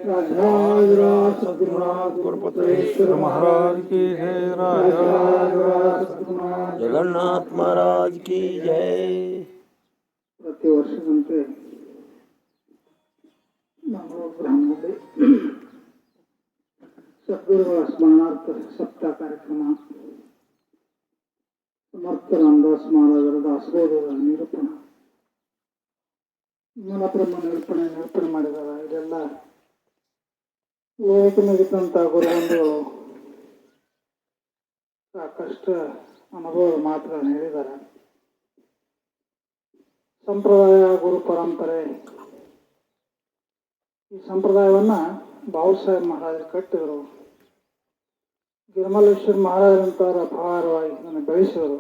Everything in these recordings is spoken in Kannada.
सद्गुरुनाथ गुरुपतेश्वर महाराज की जय। जगन्नाथ महाराज की जय। ಪ್ರತಿ ವರ್ಷದಂತೆ ನಮ್ಮ ಗ್ರಾಮದಲ್ಲಿ ಸದ್ಗುರುಗಳ ಸ್ಮರಣಾರ್ಥ ಸಪ್ತಾಹ ಕಾರ್ಯಕ್ರಮ ಸಮರ್ಥ ರಾಮದಾಸ್ ಮಹಾರಾಜರ ದಾಸಬೋಧದ ನಿರೂಪಣ ಮನಪ್ರಮ ನಿರೂಪಣೆ ಮಾಡಿದಾರ. ಇದೆಲ್ಲ ವೇದಿಕೆಯಾಗಿದ್ದಂಥ ಗುರುಬಂಧುಗಳು ಸಾಕಷ್ಟು ಅನುಭವದ ಮಾತುಗಳನ್ನು ಹೇಳಿದ್ದಾರೆ. ಸಂಪ್ರದಾಯ ಗುರು ಪರಂಪರೆ, ಈ ಸಂಪ್ರದಾಯವನ್ನ ಬಾಬು ಸಾಹೇಬ್ ಮಹಾರಾಜರು ಕಟ್ಟಿದರು. ಗಿರಿಮಲ್ಲೇಶ್ವರ ಮಹಾರಾಜರಂತವರ ಅಪಾರವಾಗಿ ಇದನ್ನು ಬೆಳೆಸಿದರು.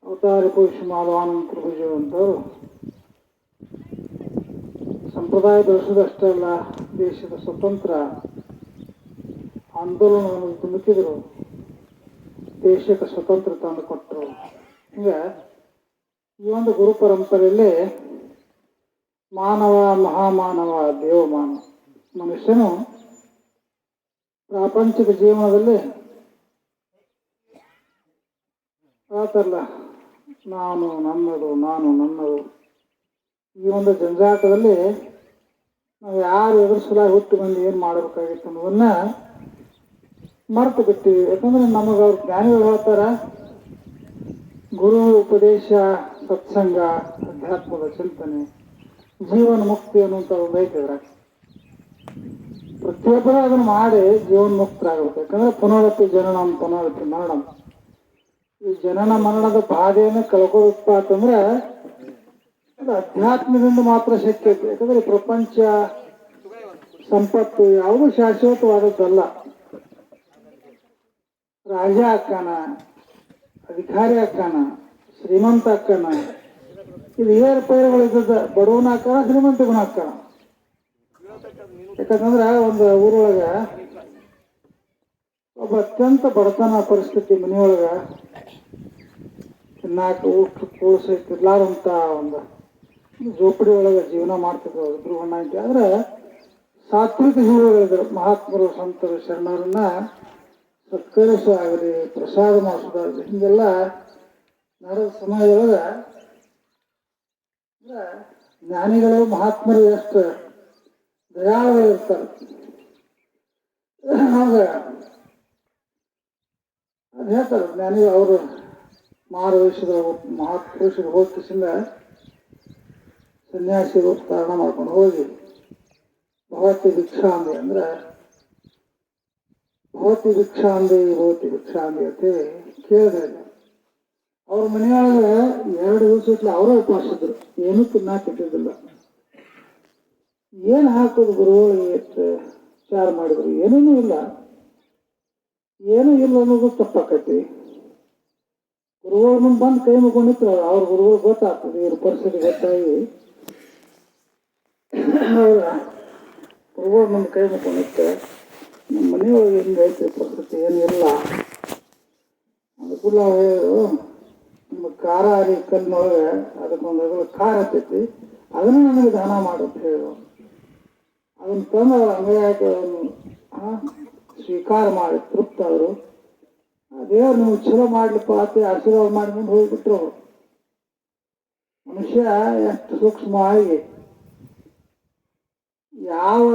ಅವತಾರಿ ಪುರುಷ ಮಾಧವಾನಂದ ಪ್ರಭುಜಿಯವರು ಅಂತವರು ಸಂಪ್ರದಾಯ ಬೆಳೆಸೋದಷ್ಟೇ ಅಲ್ಲ, ದೇಶದ ಸ್ವತಂತ್ರ ಆಂದೋಲನವನ್ನು ಧುಮುಕಿದರು, ದೇಶಕ್ಕೆ ಸ್ವತಂತ್ರ ತಂದು ಕೊಟ್ಟರು. ಹೀಗೆ ಈ ಒಂದು ಗುರು ಪರಂಪರೆಯಲ್ಲಿ ಮಾನವ ಮಹಾಮಾನವ ದೇವಮಾನವ ಮನುಷ್ಯನು ಪ್ರಾಪಂಚಿಕ ಜೀವನದಲ್ಲಿ ಆತಲ್ಲ ನಾನು ನನ್ನದು ಈ ಒಂದು ಜಂಜಾಟದಲ್ಲಿ ನಾವು ಯಾರು ಎದುರಿಸಲಾಗಿ ಹುಟ್ಟು ಬಂದು ಏನು ಮಾಡಬೇಕಾಗಿತ್ತು ಅನ್ನೋದನ್ನ ಮರೆತು ಬಿಟ್ಟಿವಿ. ಯಾಕಂದ್ರೆ ನಮಗೆ ಅವ್ರ ಜ್ಞಾನಿಗಳು ಹೇಳ್ತಾರ, ಗುರು ಉಪದೇಶ, ಸತ್ಸಂಗ, ಅಧ್ಯಾತ್ಮದ ಚಿಂತನೆ, ಜೀವನ ಮುಕ್ತಿ ಅನ್ನುವಂಥ ಒಂದು ಐತಿದ್ರ. ಪ್ರತಿಯೊಬ್ಬರು ಅದನ್ನು ಮಾಡಿ ಜೀವನ ಮುಕ್ತರಾಗಬೇಕು. ಯಾಕಂದ್ರೆ ಪುನರಪಿ ಜನನಂ ಪುನರಪಿ ಮರಣಂ, ಈ ಜನನ ಮರಣದ ಬಾಧೆಯನ್ನು ಕಳ್ಕೊಳ್ಬೇಕು ಅಂತಂದ್ರೆ ಅದು ಅಧ್ಯಾತ್ಮದಿಂದ ಮಾತ್ರ ಶಕ್ಯ ಐತಿ. ಯಾಕಂದ್ರೆ ಪ್ರಪಂಚ ಸಂಪತ್ತು ಯಾವುದೂ ಶಾಶ್ವತವಾದದ್ದಲ್ಲ. ರಾಜ ಅಕ್ಕನ, ಅಧಿಕಾರಿ ಅಕ್ಕನ, ಶ್ರೀಮಂತ ಅಕ್ಕನ, ಇದು ಏರುಪೇರುಗಳಿದ್ದದ. ಬಡವನ ಅಕ್ಕನ, ಶ್ರೀಮಂತಗನ ಅಕ್ಕನ. ಯಾಕಂದ್ರೆ ಒಂದು ಊರೊಳಗ ಒಬ್ಬ ಅತ್ಯಂತ ಬಡತನ ಪರಿಸ್ಥಿತಿ ಮನೆಯೊಳಗ ತಿನ್ನಾಕ ಊಟ ಕೂಡಿಸಿರ್ಲಾರಂತ ಒಂದು ಜೋಪಡಿ ಒಳಗೆ ಜೀವನ ಮಾಡ್ತಿದ್ರು. ಗೃಹಣ್ಣ ಅಂತ ಆದ್ರೆ ಸಾತ್ವಿಕ ಜೀವಗಳಿದ್ರು. ಮಹಾತ್ಮರು, ಸಂತರು, ಶರಣರನ್ನ ಸತ್ಕರಿಸಾಗಲಿ, ಪ್ರಸಾದ ಮಾಡಿಸೋದಾಗಲಿ, ಹಿಂಗೆಲ್ಲ ನಡೆದ ಸಮಾಜದೊಳಗ ಜ್ಞಾನಿಗಳು, ಮಹಾತ್ಮರು ಎಷ್ಟು ದಯಾಳುಗಳಿರ್ತಾರೆ. ಆಗ ಅದು ಹೇಳ್ತಾರೆ ಜ್ಞಾನಿಗಳು, ಅವರು ಮಾರುವೇಷದ ಮಹಾಪುರುಷರು ಹೋಗಿಸಿಂದ ಸನ್ಯಾಸಿ ಧಾರಣ ಮಾಡ್ಕೊಂಡು ಹೋಗಿ ಭವತಿ ಭಿಕ್ಷಾಂದಿ ಅಂದ್ರೆ ಭವತಿ ಭಿಕ್ಷಾಂದಿ ಅಂತ ಕೇಳಿದ್ರೆ ಅವ್ರ ಮನೆಯೊಳಗೆ 2 ದಿವಸ ಇಟ್ಲ ಅವರೇ ಉಪವಾಸಿದ್ರು. ಏನೂ ತಿನ್ನಾಕಿಟ್ಟಿದ್ದಿಲ್ಲ. ಏನು ಹಾಕೋದು ಗುರುಗಳು ಎಷ್ಟು ವಿಚಾರ ಮಾಡಿದ್ರು, ಏನೂ ಇಲ್ಲ ಅನ್ನೋದು ತಪ್ಪಾಕೈತಿ. ಗುರುಗಳು ಮುಂದೆ ಬಂದು ಕೈ ಮುಕೊಂಡಿತ್ತು. ಅವ್ರ ಗುರುಗಳು ಗೊತ್ತಾಗ್ತದೆ, ಇವ್ರ ಪರಿಸ್ಥಿತಿ ಗೊತ್ತಾಗಿ ಅವ್ರ ಗುರುಗಳು ಮುಂದೆ ಕೈ ಮುಕೊಂಡಿತ್ತು. ನಮ್ಮ ಮನೆಯೊಳಗೆ ಹಿಂಗೈತಿ ಪರಿಸ್ಥಿತಿ, ಏನಿಲ್ಲ. ಅದಕ್ಕೂ ನಾವು ಹೇಳು, ನಮ್ಮ ಖಾರ ಅರಿ ಕಲ್ಲಿನೊಳಗೆ ಅದಕ್ಕೊಂದು ಖಾರ ಹತ್ತೈತಿ, ಅದನ್ನು ನನಗೆ ದಾನ ಮಾಡುತ್ತೆ ಹೇಳು. ಅದನ್ನು ತಂದು ಅವ್ರ ಅಂಗೈಯಾಗಿ ಸ್ವೀಕಾರ ಮಾಡಿ ತೃಪ್ತ ಅವರು. ದೇವ್ರು ನೀವು ಚಲೋ ಮಾಡ್ಲಿಪ್ಪ ಅಂತ ಆಶೀರ್ವಾದ ಮಾಡ್ಕೊಂಡು ಹೋಗ್ಬಿಟ್ರು ಅವರು. ಮನುಷ್ಯ ಎಷ್ಟು ಸೂಕ್ಷ್ಮವಾಗಿ ಯಾವ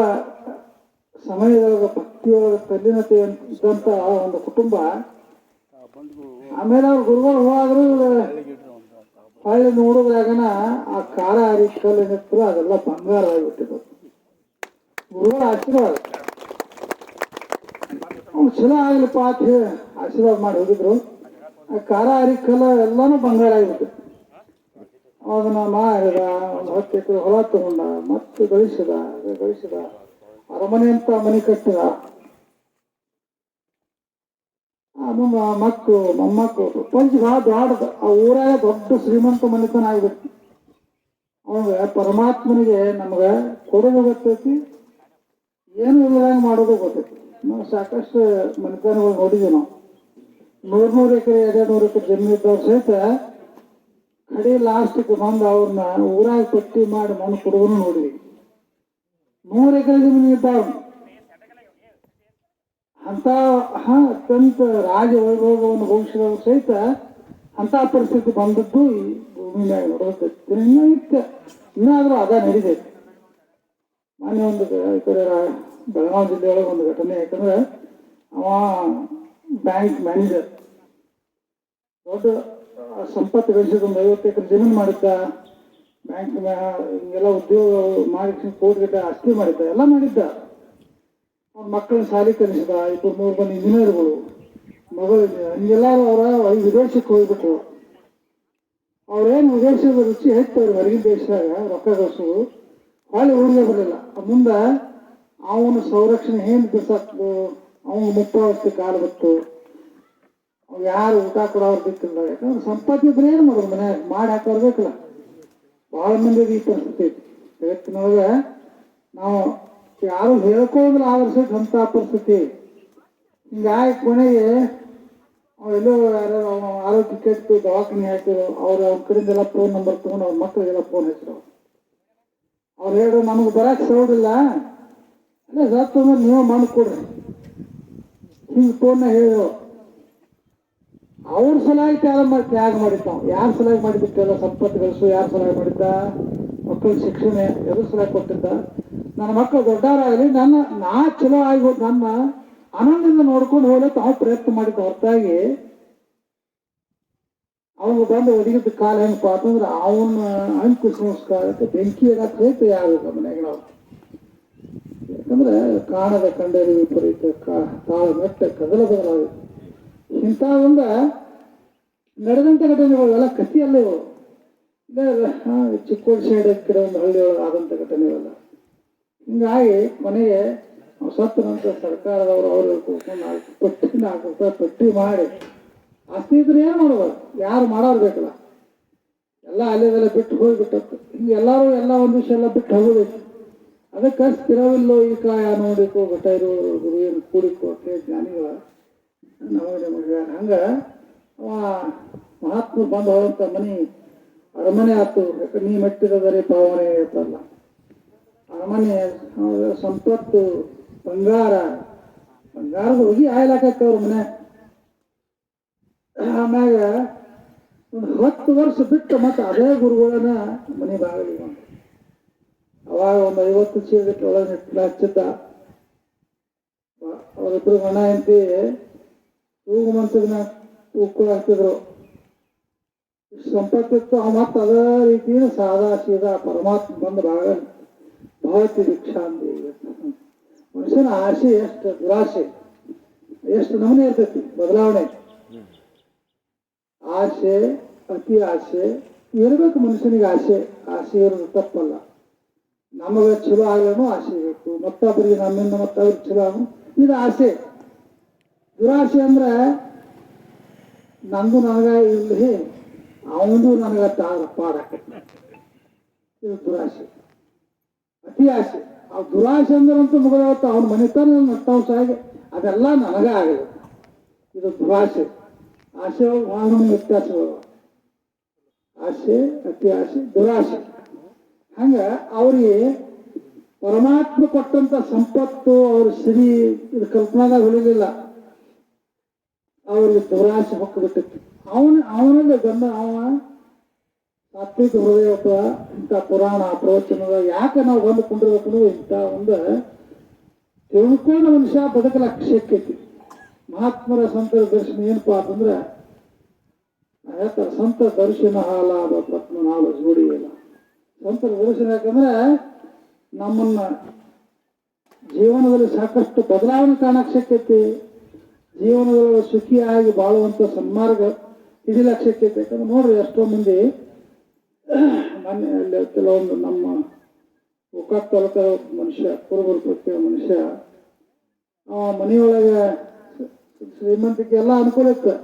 ಸಮಯದೊಳಗೆ ಭಕ್ತಿಯೊಳಗೆ ತಲ್ಲಿನತೆ ಇದ್ದಂಥ ಒಂದು ಕುಟುಂಬ, ಆಮೇಲೆ ಅವ್ರ ಗುರುಗಳು ಹೋದ್ರು ಹಳ್ಳಿ ನೋಡಿದ್ರಾಗನ ಆ ಖಾರ ಅರಿ ಕಲ್ಲಿನಿತ್ತು ಅದೆಲ್ಲ ಬಂಗಾರ ಆಗಿಬಿಟ್ಟಿದ್ದು. ಗುರುಗಳ ಆಶೀರ್ವಾದ ಅವ್ನು ಚಲೋ ಆಗ್ಲಿಪ್ಪ ಅಂತ ಹೇಳಿ ಆಶೀರ್ವಾದ ಮಾಡಿ ಹೋಗಿದ್ರು. ಆ ಖಾರ ಅರಿ ಕಲ್ಲ ಎಲ್ಲಾನು ಬಂಗಾರ ಆಗಿಬಿಟ್ಟು ಅದನ್ನ ಮಾರಿದ, ಒಂದು 10 ಎಕರೆ ಹೊಲ ತಗೊಂಡ, ಮತ್ತೆ ಗಳಿಸಿದ ಅರಮನೆ ಅಂತ ಮನೆ ಕಟ್ಟಿದ. ಮಕ್ಕಳು ಮೊಮ್ಮಕ್ಕಳು ಪ್ರಪಂಚ ಭಾಳ ದೊಡ್ಡದು. ಆ ಊರಾಗ ದೊಡ್ಡ ಶ್ರೀಮಂತ ಮನೆತನ ಆಗಿಬಿಟ್ಟು ಅವಾಗ ಪರಮಾತ್ಮನಿಗೆ ನಮ್ಗೆ ಕೊಡೋದು ಗೊತ್ತೈತಿ, ಏನು ಇಲ್ಲದಂಗೆ ಮಾಡೋದು ಗೊತ್ತೈತಿ. ನಾವು ಸಾಕಷ್ಟು ಮನೆತನಗಳು ನೋಡಿದ್ವಿ. ನಾವು 100 ಎಕರೆ 200 ಎಕರೆ ಜಮೀನು ಇದ್ದವ್ರು ಸಹಿತ ಕಡೆ ಲಾಸ್ಟಿಗೆ ಬಂದು ಅವ್ರನ್ನ ಊರಾಗ ಪಟ್ಟಿ ಮಾಡಿ ಮಣ್ಣು ಕೊಡೋನು ನೋಡಿದ್ವಿ. 100 ಎಕರೆ ಜಮೀನು ಇದ್ದಾವೆ ಅಂತ ಅತ್ಯಂತ ರಾಜ ವೈಭೋಗವನ್ನು ಭವಿಷ್ಯದವರು ಸಹಿತ ಅಂತ ಪರಿಸ್ಥಿತಿ ಬಂದದ್ದು ಈ ಭೂಮಿ ಮ್ಯಾಗ ನೋಡೋದಕ್ಕೆ ಇನ್ನೂ ಇತ್ತು. ಇನ್ನಾದರೂ ಅದ ನಡೀತೈತಿ. ಮೊನ್ನೆ ಒಂದು ಈ ಕಡೆ ಬೆಳಗಾವಿ ಜಿಲ್ಲೆಯೊಳಗೆ ಒಂದು ಘಟನೆ. ಯಾಕಂದ್ರೆ ಅವ ಬ್ಯಾಂಕ್ ಮ್ಯಾನೇಜರ್ ದೊಡ್ಡ ಸಂಪತ್ತು ಗಳಿಸಿದ ಒಂದು 50 ಎಕರೆ ಜಮೀನು ಮಾಡಿದ್ದ. ಬ್ಯಾಂಕ್ ಹಿಂಗೆಲ್ಲ ಉದ್ಯೋಗ ಮಾಡಿ ಕೋಟಿಗಟ್ಟೆ ಆಸ್ತಿ ಮಾಡಿದ್ದ, ಎಲ್ಲ ಮಾಡಿದ್ದ. ಅವ್ನ ಮಕ್ಕಳನ್ನ ಶಾಲೆ ಕಲಿಸಿದ. 2-3 ಮಂದಿ ಇಂಜಿನಿಯರ್ಗಳು, ಮಗಳು, ಹಿಂಗೆಲ್ಲರೂ ಅವರ ವಿದೇಶಕ್ಕೆ ಹೋಗ್ಬಿಟ್ರು. ಅವ್ರೇನು ವಿದೇಶದ ರುಚಿ ಹೆಚ್ಚವ್ರು ಹೊರಗಿನ ದೇಶದಾಗ ರೊಕ್ಕ ಗಳಿಸೋದು, ಹೊಳೆ ಊರಿಗೆ ಬರಲಿಲ್ಲ. ಮುಂದೆ ಅವನ ಸಂರಕ್ಷಣೆ ಏನು ಬಿಸಾಕ್ದು, ಅವನು ಮುಪ್ಪಾವಸ್ಥೆ ಕಾಲ ಬಿಟ್ಟು ಅವ್ ಯಾರು ಊಟ ಕೊಡೋರು ಬೇಕಿಲ್ಲ. ಯಾಕಂದ್ರೆ ಸಂಪತ್ತು ಇದ್ರೆ ಏನು ಮಾಡೋದು, ಮನೆ ಮಾಡಿ ಹಾಕೋರು ಬೇಕಲ್ಲ. ಭಾಳ ಮಂದಿ ಈ ಪರಿಸ್ಥಿತಿ ಐತಿ ಜಗತ್ತಿನೊಳಗೆ. ನಾವು ಯಾರು ಹೇಳ್ಕೊಳ್ಳೋದ್ರ ಆವರಿಸೋದು ಅಂಥ ಪರಿಸ್ಥಿತಿ. ಹಿಂಗಾಗಿ ಕೊನೆಗೆ ಅವೆಲ್ಲೋ ಯಾರು ಆರೋಗ್ಯ ಕೆಟ್ಟು ದವಾಖಾನೆ ಹಾಕಿದ್ರು. ಅವ್ರ ಕಡೆಯಿಂದೆಲ್ಲ ಫೋನ್ ನಂಬರ್ ತೊಗೊಂಡು ಅವ್ರ ಮಕ್ಕಳಿಗೆಲ್ಲ ಫೋನ್ ಹಚ್ಚಿದ್ರು. ಅವ್ರು ಹೇಳಿದ್ರು ನಮಗೆ ಬರಕ್ಕೆ ಸೌಡಿಲ್ಲ, ಅಲ್ಲೇ ಸತ್ತಂದ್ರೆ ನೀವು ಮಾಡಿಕೊಡ್ರಿ ಹಿಂಗೆ ಫೋನ್ನ ಹೇಳಿದ್ರು. ಅವ್ರ ಸಲುವಾಗಿ ತ್ಯಾಗ ಮಾಡಿದ್ದಾವ. ಯಾರ ಸಲುವಾಗಿ ಮಾಡಿಬಿಟ್ಟೆಲ್ಲ ಸಂಪತ್ತು ಗಳಿಸು, ಯಾರ ಸಲುವಾಗಿ ಮಾಡಿದ್ದ? ಮಕ್ಕಳ ಶಿಕ್ಷಣ ಎದುರು ಸಲುವಾಗಿ ಕೊಟ್ಟಿದ್ದ. ನನ್ನ ಮಕ್ಕಳು ದೊಡ್ಡವರಾಗಲಿ, ನಾ ಚಲೋ ಆಗಿಬೋದು, ನನ್ನ ಆನಂದದಿಂದ ನೋಡ್ಕೊಂಡು ಹೋಗ್ಲಿ ತಾವು ಪ್ರಯತ್ನ ಮಾಡಿದ್ದ ಹೊರತಾಗಿ ಅವನು ಬಂದು ಒದಗಿದ ಕಾಲ ಹೆಂಗಪ್ಪ ಅಂತಂದ್ರೆ ಅವನ ಅಂಕು ಸಂಸ್ಕಾರಕ್ಕೆ ಬೆಂಕಿ ಇಡಕ್ಕೆ ಸಹಿತ ಯಾರು ಮನೆಗೆ ನಾವು. ಯಾಕಂದ್ರೆ ಕಾಣದ ಕಂಡರಿ ವಿಪರೀತ ತಾಳ ಮೆಟ್ಟ ಕದಲ ಬದಲಾಗುತ್ತೆ. ಇಂಥ ಒಂದು ನಡೆದಂಥ ಘಟನೆಗಳು ಎಲ್ಲ ಕಥೆಯಲ್ಲ ಇವು. ಚಿಕ್ಕೋಡಿ ಸೈಡ್ ಕೆಲವೊಂದು ಹಳ್ಳಿಯೊಳಗೆ ಆದಂಥ ಘಟನೆಗಳೆಲ್ಲ. ಹಿಂಗಾಗಿ ಕೊನೆಗೆ ನಾವು ಸತ್ತ ನಂತರ ಸರ್ಕಾರದವರು ಅವರು ಕೂತ್ಕೊಂಡು 4 ರೂಪಾಯಿ ಪಟ್ಟಿ ಮಾಡಿ ಆಸ್ತಿ ಇದ್ರೆ ಏನು ಮಾಡೋದು, ಯಾರು ಮಾಡೋರು ಬೇಕಲ್ಲ, ಎಲ್ಲ ಅಲ್ಲೇದೆಲ್ಲ ಬಿಟ್ಟು ಹೋಗಿಬಿಟ್ಟತ್ತು. ಹಿಂಗೆ ಎಲ್ಲರೂ ಎಲ್ಲ ಒಂದು ದಿವಸ ಎಲ್ಲ ಬಿಟ್ಟು ಹೋಗೋದೈತಿ. ಅದಕ್ಕೆ ಸ್ಥಿರವಿಲ್ಲೋ ಈ ಕಾಯ ನೋಡಿಕೋ ಘಟ ಇರೋರು ಗುರು ಏನು ಕೂಡಿಕೋ ಅಂತ ಜ್ಞಾನಿಗಳ ನಮಗೆ ಹಂಗೆ ಮಹಾತ್ಮ ಬಂದು ಹೋದಂಥ ಮನೆ ಅರಮನೆ ಆಯ್ತು. ಯಾಕಂದ್ರೆ ನೀ ಮೆಟ್ಟಿದರೆ ಪಾವನೆ ಇರ್ತಲ್ಲ. ಅರಮನೆ ಸಂಪತ್ತು ಬಂಗಾರದ ಹೋಗಿ ಆಯ್ಲಾಕೈತೆ ಅವ್ರ ಮನೆ. ಆಮ್ಯಾಗ ಒಂದು 10 ವರ್ಷ ಬಿಟ್ಟು ಮತ್ತೆ ಅದೇ ಗುರುಗಳನ್ನ ಮನೆ ಬಾಗಿಲಿಗೆ ಬಂದು ಅವಾಗ ಒಂದು 50 ಚೀಲಕ್ಕೆ ಒಳಗೆ ಹಚ್ಚಿದ್ದ. ಅವರಿಬ್ರು ಗಣ ಹೆಂಡತಿ ತೂಗು ಮಂಚದ ಉಕ್ಕು ಹಾಕ್ತಿದ್ರು. ಸಂಪತ್ತಿತ್ತು. ಮತ್ತೆ ಅದೇ ರೀತಿ ಸಾದಾ ಸೀದಾ ಪರಮಾತ್ಮ ಬಂದು ಬಾಗಲ್ ಭಾವತಿ ದೀಕ್ಷಾ ಅಂದ. ಮನುಷ್ಯನ ಆಸೆ ಎಷ್ಟು ದುರಾಸೆ, ಎಷ್ಟು ನಮೂನೆ ಇರ್ತೈತಿ ಬದಲಾವಣೆ. ಆಸೆ, ಅತಿ ಆಸೆ ಇರಬೇಕು ಮನುಷ್ಯನಿಗೆ. ಆಸೆ ಇರೋದು ತಪ್ಪಲ್ಲ. ನಮಗೆ ಚಲೋ ಆಗ್ಲೂ ಆಸೆ ಬೇಕು, ಮತ್ತೊಬ್ಬರಿಗೆ ನಮ್ಮಿಂದ ಮತ್ತೊಬ್ರಿಗೆ ಚಲೋ ಆಗು, ಇದು ಆಸೆ. ದುರಾಸೆ ಅಂದ್ರೆ ನಂದು ನನಗ ಇಲ್ಲಿ ಅವನು ನನಗ ಪಾಡಾಕೈತಿ, ಇದು ದುರಾಸೆ. ಅತಿ ಆಸೆ, ಆ ದುರಾಸೆ ಅಂದ್ರಂತೂ ಮುಗಿದವತ್ತು ಅವನ ಮನೆತನ ನಟ್ಟಂಶ ಆಗಿ ಅದೆಲ್ಲ ನನಗ ಆಗಲ್ಲ, ಇದು ದುರಾಸೆ. ಆಸೆ ಭಾಳ ವ್ಯತ್ಯಾಸಗಳು. ಆಸೆ, ಅತಿ ಆಸೆ, ದುರಾಸೆ. ಹಂಗ ಅವ್ರಿಗೆ ಪರಮಾತ್ಮ ಕೊಟ್ಟಂತ ಸಂಪತ್ತು ಅವ್ರ ಸಿರಿ ಇದು ಕಲ್ಪನಾದಾಗ ಉಳಿಲಿಲ್ಲ. ಅವ್ರಿಗೆ ದುರಾಸೆ ಹೊಕ್ಕಬಿಟ್ಟಿತ್ತು. ಅವನಲ್ಲಿ ಗಂಡ ಸಾತ್ವಿಕ ಹೃದಯ ಅಥವಾ ಇಂಥ ಪುರಾಣ ಪ್ರವಚನದ ಯಾಕೆ ನಾವು ಬಂದು ಕುಂಡಿರ್ಬೇಕು, ಇಂಥ ಒಂದು ತಿಳ್ಕೊಂಡು ಮನುಷ್ಯ ಬದುಕಲಕ್ಕೆ ಶಕ್ಯತಿ. ಮಹಾತ್ಮರ ಸಂತರ ದರ್ಶನ ಏನಪ್ಪಾ ಅಂತಂದ್ರೆ ಹೇಳ್ತಾರೆ, ಸಂತ ದರ್ಶನ ಹಾಲಾದ ಪತ್ಮನಾಭ ಜೋಡಿಯಲ್ಲ. ಸಂತರ ದರ್ಶನ ಯಾಕಂದ್ರೆ ನಮ್ಮನ್ನ ಜೀವನದಲ್ಲಿ ಸಾಕಷ್ಟು ಬದಲಾವಣೆ ಕಾಣಕ್ಕೆ ಶಕ್ಯತೆ, ಜೀವನದಲ್ಲಿ ಸುಖಿಯಾಗಿ ಬಾಳುವಂಥ ಸನ್ಮಾರ್ಗ ಹಿಡಿಲಕ್ಕೆ ಶಕ್ಯತೆ. ಯಾಕಂದ್ರೆ ನೋಡ್ರಿ ಎಷ್ಟೋ ಮಂದಿ ಮೊನ್ನೆ ಅಲ್ಲಿ ಕೆಲವೊಂದು ನಮ್ಮ ಗೋಕಾಕ್ ತಾಲೂಕ ಮನುಷ್ಯ, ಕುರುಬರು ಪ್ರತ್ಯೇಕ ಮನುಷ್ಯ, ಮನೆಯೊಳಗೆ ಶ್ರೀಮಂತಿಕೆ ಎಲ್ಲ ಅನುಕೂಲ ಇತ್ತು.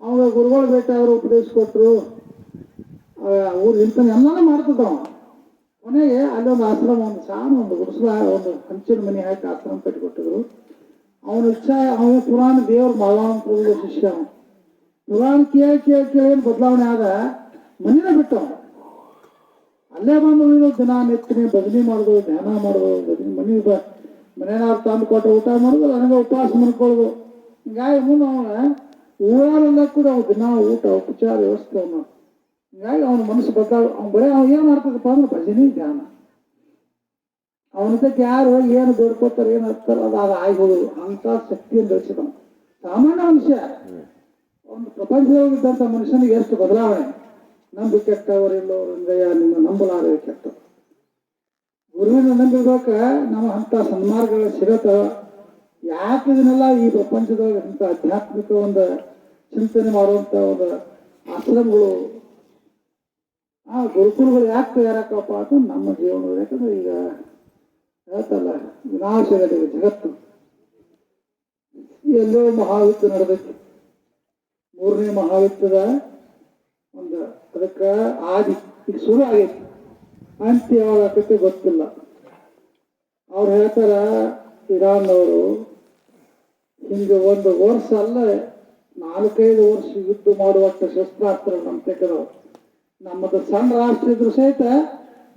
ಅವಾಗ ಗುರುಗಳು ಭೇಟಿ ಅವರು ಉಪದೇಶ ಕೊಟ್ಟರು. ಊರು ಇಂತಾನೆ ಎಲ್ಲಾನು ಮಾಡ್ತಿದ್ದವ. ಕೊನೆಗೆ ಅಲ್ಲೊಂದು ಆಶ್ರಮ, ಒಂದು ಸಾನು ಒಂದು ಗುಡಿಸಲ, ಒಂದು ಹಂಚಿನ ಮನೆ ಹಾಕಿ ಆಶ್ರಮ ಕಟ್ಟಿಕೊಟ್ಟಿದ್ರು. ಅವನ ಇಚ್ಛಾ, ಅವನ ಪುರಾಣ ದೇವ್ರ ಮಾಲಾವನ ಪ್ರಭುಗಳ ಶಿಷ್ಯ. ಪುರಾಣ ಕೇಳಿ ಏನು ಬದಲಾವಣೆ ಆದ ಮನೇನ ಬಿಟ್ಟವ. ಅಲ್ಲೇ ಬಂದು ಉಳಿದು ದಿನ ನೆತ್ತಿನಿ ಭಜನೆ ಮಾಡೋದು, ಧ್ಯಾನ ಮಾಡೋದು, ಭಜನೆ ಮನೆಯವ್ರು ತಂದು ಕೊಟ್ಟು ಊಟ ಮಾಡೋದು, ನನಗೆ ಉಪವಾಸ ಮಾಡ್ಕೊಳ್ಳೋದು. ಹಿಂಗಾಗಿ ಮುಂದೆ ಅವನ ಊರಲ್ಲೆಲ್ಲ ಕೂಡ ಅವ್ನು ದಿನ ಊಟ ಉಪಚಾರ ವ್ಯವಸ್ಥೆ ಅವನು. ಹಿಂಗಾಗಿ ಅವನ ಮನಸ್ಸು ಅವ್ನು ಬರೀ ಅವ್ನು ಏನು ಮಾಡ್ತದಪ್ಪ ಅಂದ್ರೆ ಭಜನೆ ಧ್ಯಾನ. ಅವನಿದ್ದಕ್ಕೆ ಯಾರು ಏನು ಬೇಡ್ಕೋತಾರೆ ಏನು ಹತ್ತಾರೆ ಅದು ಆಗೋದು ಅಂತ ಶಕ್ತಿಯನ್ನು ಗಳಿಸಿದ ಸಾಮಾನ್ಯ ಮನುಷ್ಯ. ಒಂದು ಪ್ರಪಂಚದಲ್ಲಿದ್ದಂಥ ಮನುಷ್ಯನಿಗೆ ಎಷ್ಟು ಬದಲಾವಣೆ. ನಂಬಿ ಕೆಟ್ಟವರಿಲ್ಲೋ ರಂಗಯ್ಯ ನಿಮ್ಮ ನಂಬಲಾರೆ ಕೆಟ್ಟ. ಗುರುವಿನ ನಂಬಿರ್ಬೇಕ ನಮ್ಮ ಅಂಥ ಸನ್ಮಾರ್ಗಗಳು ಸಿಗತ್ತ. ಯಾಕೆ ಇದನ್ನೆಲ್ಲ ಈ ಪ್ರಪಂಚದೊಳಗೆ ಇಂಥ ಆಧ್ಯಾತ್ಮಿಕ ಒಂದು ಚಿಂತನೆ ಮಾಡುವಂಥ ಒಂದು ಆಶ್ರಮಗಳು ಗುರುಕುಲಗಳು ಯಾಕೆ ತಯಾರಾಕಪ್ಪ ಅಂತ ನಮ್ಮ ಜೀವನ. ಯಾಕಂದ್ರೆ ಈಗ ಹೇಳ್ತಲ್ಲ ವಿನಾಶದಲ್ಲಿ ಜಗತ್ತು ಎಲ್ಲೋ ಮಹಾಯುದ್ಧ ನಡೆದೈತಿ. 3ನೇ ಮಹಾಯುದ್ಧದ ಒಂದು ಅದಕ್ಕೆ ಆದಿ ಈಗ ಶುರು ಆಗೈತಿ, ಅಂತ್ಯ ಯಾವಾಗ ಆಕೈತಿ ಗೊತ್ತಿಲ್ಲ. ಅವ್ರು ಹೇಳ್ತಾರ ಇರಾನ್ ಅವರು ಹಿಂಗೆ ಒಂದು ವರ್ಷ ಅಲ್ಲ 4-5 ವರ್ಷ ಯುದ್ಧ ಮಾಡುವಷ್ಟು ಶಸ್ತ್ರಾಸ್ತ್ರ ನಮ್ಮ ತೆಗೆದವ್ರು. ನಮ್ಮದು ಸಣ್ಣ ರಾಷ್ಟ್ರ ಇದ್ರು ಸಹಿತ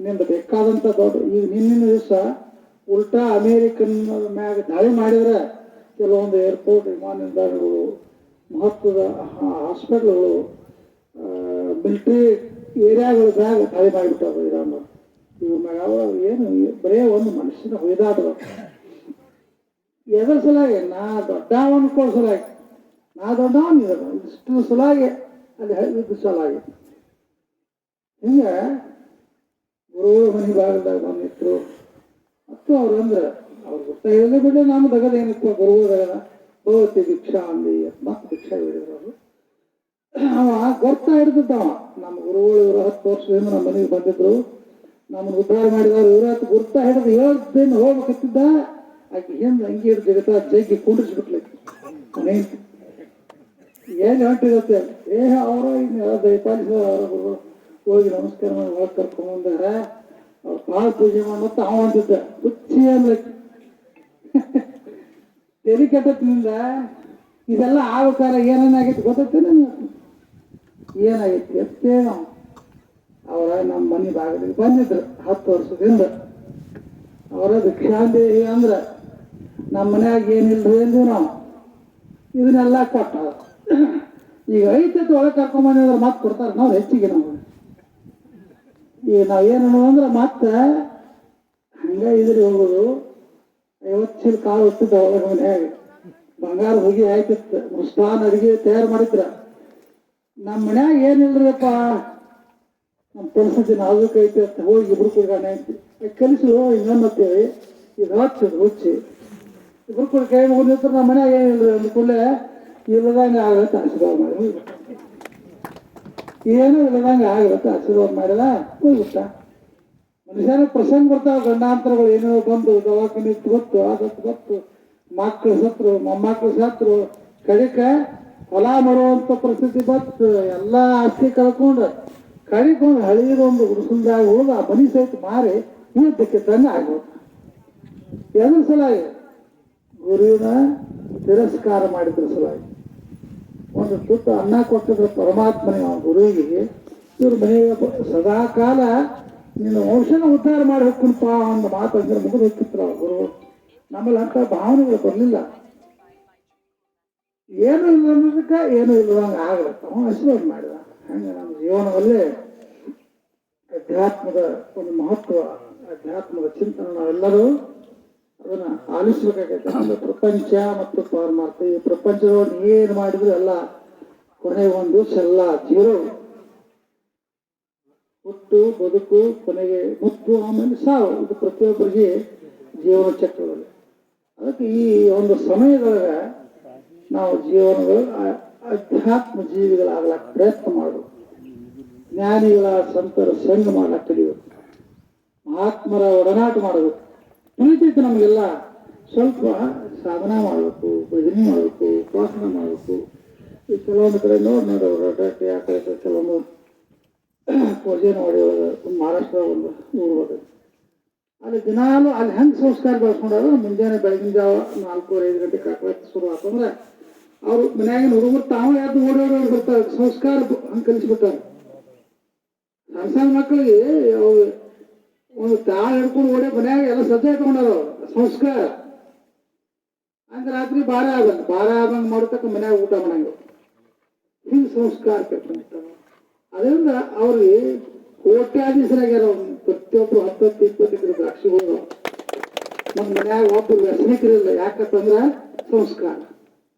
ನಿಮ್ದು ಬೇಕಾದಂಥ ದೊಡ್ಡ ಈಗ ನಿನ್ನಿನ ದಿವಸ ಉಲ್ಟಾ ಅಮೇರಿಕನ್ ಮ್ಯಾಗ ದಾಳಿ ಮಾಡಿದ್ರೆ ಕೆಲವೊಂದು ಏರ್ಪೋರ್ಟ್, ವಿಮಾನ ನಿಲ್ದಾಣಗಳು, ಮಹತ್ವದ ಹಾಸ್ಪಿಟ್ಲ್ಗಳು, ಮಿಲಿಟ್ರಿ ಏರಿಯಾಗಳ ಮ್ಯಾಗ ದಾಳಿ ಮಾಡಿಬಿಟ್ಟಾರ ಇರಾನ್. ಇವ್ರ ಮ್ಯಾಗ ಏನು ಬರೇ ಒಂದು ಮನುಷ್ಯನ ಹೊಯ್ದಾಟದ ಎದ್ರ ಸಲಾಗಿ ನಾ ದೊಡ್ಡವ ಅನ್ಕೊಳ್ಳೋ ಸಲಾಗಿ ನಾ ದೊಡ್ಡವನ್ ಇಷ್ಟು ಸಲಾಗಿ ಅಲ್ಲಿ ಇದ್ದು ಸಲಾಗಿ ಹಿಂಗೆ ಗುರುಗಳು ಮನೆ ಭಾಗದಾಗ ಬಂದಿತ್ತು. ಮತ್ತು ಅವ್ರು ಅಂದ್ರೆ ಅವ್ರು ಗೊತ್ತ ಹೇಳಿದ್ರೆ ಬಿಡಿ ನಮ್ಮ ದಗದ ಏನಿತ್ತು ಗುರುಗಳು ದಗದ ಭಗವತಿ ಭಿಕ್ಷಾ ಅಂದಿ ಮತ್ತೆ ಭಿಕ್ಷಾ ಹೇಳಿದ್ರು. ಅವರು ಅವ ಗೊತ್ತ ಹಿಡಿದಿದ್ದವ ನಮ್ಮ ಗುರುಗಳು ಇವರು 10 ವರ್ಷದಿಂದ ನಮ್ಮ ಮನೆಗೆ ಬಂದಿದ್ರು, ನಮ್ಮನ್ನು ಉದ್ಧಾರ ಮಾಡಿದವರು. ಇವ್ರ ಗುರ್ತ ಹಿಡಿದು 7 ದಿನ ಹೋಗ್ಬೇಕಿದ್ದ ಆಕೆ ಹಿಂದೆ ಅಂಗಿ ಹಿಡಿದು ಜಗತ್ತ ಜಗ್ಗಿ ಕುಂಡಿಸ್ಬಿಟ್ಲೈತಿ. ಏನು ಹೊಂಟಿರುತ್ತೆ ಅವರ ಇನ್ನು ದಯಪಾಲಿಸಿದ ಅವರ ಗುರುಗಳು ಹೋಗಿ ನಮಸ್ಕಾರ ಮಾಡಿ ಒಳಗೆ ಕರ್ಕೊಂಡ್ಬಂದಾರ. ಅವ್ರು ಭಾಳ ಪೂಜೆ ಮಾಡತ್ತ ಅವ ಅಂತಿದ್ದ ಹುಚ್ಚಿ ಅನ್ಲಕ್ಕೆ ತೆರಿ ಕೆಟ್ಟತ್ತಿನಿಂದ ಇದೆಲ್ಲ ಆಗ್ಬೇಕಾರ ಏನೇನಾಗೈತಿ ಗೊತ್ತೈತೇನೆ ಏನಾಗೈತಿ ಅಷ್ಟೇ. ನಾವು ಅವರ ನಮ್ಮ ಮನೆ ಭಾಗದಲ್ಲಿ ಬಂದಿದ್ರು 10 ವರ್ಷದಿಂದ. ಅವರ ಭಿಕ್ಷಾಂದೇವಿ ಅಂದ್ರೆ ನಮ್ಮ ಮನ್ಯಾಗ ಏನಿಲ್ರಿ ಅಂದ್ವಿ ನಾವು. ಇದನ್ನೆಲ್ಲ ಕೊಟ್ಟ ಈಗ ಐತೈತಿ ಒಳಗೆ ಕರ್ಕೊಂಬಂದ್ರೆ ಮತ್ತೆ ಕೊಡ್ತಾರೆ. ನಾವು ಹೆಚ್ಚಿಗೆ ನಾವು ಈಗ ನಾವೇನು ಅಂದ್ರೆ ಮತ್ತೆ ಹಂಗೆ ಇದ್ರಿ ಹೋಗೋದು. 50 ಚೀಲ ಕಾಳು ಹೊತ್ತಿದ್ದ ಒಳಗೆ ಮನ್ಯಾಗ ಬಂಗಾರ ಹೋಗಿ ಆಯ್ತಿತ್ತು. ಮೃಷ್ಟಾನ ಅಡಿಗೆ ತಯಾರು ಮಾಡಿದ್ರ. ನಮ್ಮ ಮನ್ಯಾಗ ಏನಿಲ್ರಿಪ್ಪ ನಮ್ಮ ಪರಿಸ್ಥಿತಿ ನಾಜೂಕ್ ಐತಿ ಅಂತ ಹೋಗಿ ಇಬ್ರು ಕುಡ್ಗಾನೆ ಐತಿ ಕಲಿಸು ಇನ್ನೊಂದೇವಿ ಇದು ಹಚ್ಚಿದ್ರು ಹುಚ್ಚಿ ಇಬ್ರು ಕೂಡ ಕೈ ಮುಗಿದ್ರು. ನಮ್ಮ ಮನ್ಯಾಗ ಏನಿಲ್ರಿ ಅಂದ ಕೂಡಲೇ ಇಲ್ಲದಂಗೆ ಆಗತ್ತೆ ಆಶೀರ್ವಾದ ಮಾಡಿ ಏನೂ ಇಲ್ಲದಂಗೆ ಆಗತ್ತೆ ಆಶೀರ್ವಾದ ಮಾಡಿದ ಹೋಗ್ಬಿಟ್ಟ. ಮನುಷ್ಯನ ಪ್ರಸಂಗ ಬರ್ತಾವ ಗಂಡಾಂತರಗಳು ಏನೋ ಬಂದು ದವಾಖಾನೆ ಗೊತ್ತು ಅದತ್ತು ಗೊತ್ತು, ಮಕ್ಕಳು ಸತ್ರು, ಮೊಮ್ಮಕ್ಕಳು ಸತ್ರು, ಕಡಿಕ ಹೊಲ ಮರುವಂಥ ಪರಿಸ್ಥಿತಿ ಬತ್ತು. ಎಲ್ಲ ಆಸ್ತಿ ಕಳ್ಕೊಂಡು ಕಡಿಕೊಂಡು ಹಳಿದೊಂದು ಹುಡುಸಲ್ದಾಗ ಹೋಗಿ ಆ ಮನಿ ಸಹಿತ ಮಾರಿ ಯುದ್ಧಕ್ಕೆ ತಂಗ ಆಗ್ಬೋದು. ಎದ್ರ ಸಲಾಗಿ ಗುರುವಿನ ತಿರಸ್ಕಾರ ಮಾಡಿದ್ರ ಸಲಾಗಿ. ಒಂದು ತುತ್ತು ಅನ್ನ ಕೊಟ್ಟಿದ್ರೆ ಪರಮಾತ್ಮನೇ ಅವನ ಗುರುವಿಗೆ ಇವ್ರ ಮನೆಗೆ ಸದಾ ಕಾಲ ನೀನು ವಂಶನ ಉದ್ಧಾರ ಮಾಡಿ ಹೋಗ್ಕನಪ್ಪ ಒಂದು ಮಾತು ಅಂದ್ರೆ ಮುಗಿದು ಹೋಗ್ತಿದ್ರು ಗುರು. ನಮ್ಮಲ್ಲಿ ಅಂತ ಭಾವನೆಗಳು ಬರಲಿಲ್ಲ. ಏನು ಇಲ್ಲ ಅನ್ನೋದಕ್ಕೆ ಏನು ಇಲ್ಲದಂಗೆ ಆಗಲತ್ತ ಅವನು ಆಶೀರ್ವಾದ ಮಾಡಿದ. ಹಂಗೆ ನಮ್ಮ ಜೀವನದಲ್ಲೇ ಅಧ್ಯಾತ್ಮದ ಒಂದು ಮಹತ್ವ, ಅಧ್ಯಾತ್ಮದ ಚಿಂತನೆ ನಾವೆಲ್ಲರೂ ಅದನ್ನ ಆಲಿಸ್ಬೇಕಾಗೈತೆ. ಒಂದು ಪ್ರಪಂಚ ಮತ್ತು ಪರಮಾರ್ಥ. ಈ ಪ್ರಪಂಚದೊಳಗೆ ಏನು ಮಾಡಿದ್ರು ಎಲ್ಲ ಕೊನೆಗೆ ಒಂದು ದಿವಸ ಎಲ್ಲ ಜೀರೋ. ಹುಟ್ಟು ಬದುಕು ಕೊನೆಗೆ ಮುತ್ತು ಆಮೇಲೆ ಸಾವು. ಇದು ಪ್ರತಿಯೊಬ್ಬರಿಗೆ ಜೀವನ ಚಕ್ರದಲ್ಲಿ. ಅದಕ್ಕೆ ಈ ಒಂದು ಸಮಯದೊಳಗೆ ನಾವು ಜೀವನಗಳು ಅಧ್ಯಾತ್ಮ ಜೀವಿಗಳಾಗಲಿಕ್ಕೆ ಪ್ರಯತ್ನ ಮಾಡಬೇಕು. ಜ್ಞಾನಿಗಳ ಸಂತರ ಸಂಘ ಮಾಡಕ್ಕೆ ಕಲಿಬೇಕು. ಮಹಾತ್ಮರ ಒಡನಾಟ ಮಾಡಬೇಕು. ತಿಳಿತೈತೆ ನಮಗೆಲ್ಲ. ಸ್ವಲ್ಪ ಸಾಧನ ಮಾಡಬೇಕು, ಭಜನೆ ಮಾಡಬೇಕು, ಉಪಾಸನೆ ಮಾಡಬೇಕು. ಈ ಕೆಲವೊಂದು ಕಡೆ ನೋಡಿ ಯಾಕೆ ಕೆಲವೊಂದು ಪೂಜೆ ನೋಡಿ ಮಹಾರಾಷ್ಟ್ರ ಒಂದು ಊರು ಅಲ್ಲಿ ದಿನಾಲು ಅಲ್ಲಿ ಹೆಂಗೆ ಸಂಸ್ಕಾರ ಬೆಳೆಸ್ಕೊಂಡಾರು. ಮುಂಜಾನೆ ಬೆಳಗಿನ ಜಾವ 4-5 ಗಂಟೆ ಕಾಕಳಕ್ಕೆ ಶುರು ಆತಂದ್ರೆ ಅವರು ಮನ್ಯಾಗಿನ ಹುಡುಗರು ತಾವು ಯಾವ್ದು ಓಡೋಡಿ ಬರ್ತಾರೆ. ಸಂಸ್ಕಾರ ಹಂಗೆ ಕಲಿಸ್ಬಿಟ್ಟಾರೆ. ಸಣ್ಣ ಸಣ್ಣ ಮಕ್ಕಳಿಗೆ ಅವು ಒಂದು ತಾಳ ಹಿಡ್ಕೊಂಡು ಓಡೇ ಮನ್ಯಾಗ ಎಲ್ಲ ಸಜ್ಜೆ ಇಟ್ಕೊಂಡಾರ ಸಂಸ್ಕಾರ ಹಂಗ ರಾತ್ರಿ ಬಾರ ಆದಂಗೆ ಮಾಡ್ತಕ್ಕ ಮನ್ಯಾಗ ಊಟ ಮಾಡಂಗ ಹಿಂಗೆ ಸಂಸ್ಕಾರ ಕಟ್ಕೊಂಡಿರ್ತಾವ. ಅದರಿಂದ ಅವ್ರಿಗೆ ಕೋಟ್ಯಾಧೀಶರಾಗ್ಯಾರ. ಪ್ರತಿಯೊಬ್ಬರು 10-20 ಎಕರೆ ದ್ರಾಕ್ಷಿ ಹೋದ ನಮ್ಮ ಮನ್ಯಾಗ ಒಬ್ಬರು ವ್ಯಸನಿಕರಿಲ್ಲ. ಯಾಕಂತಂದ್ರ ಸಂಸ್ಕಾರ.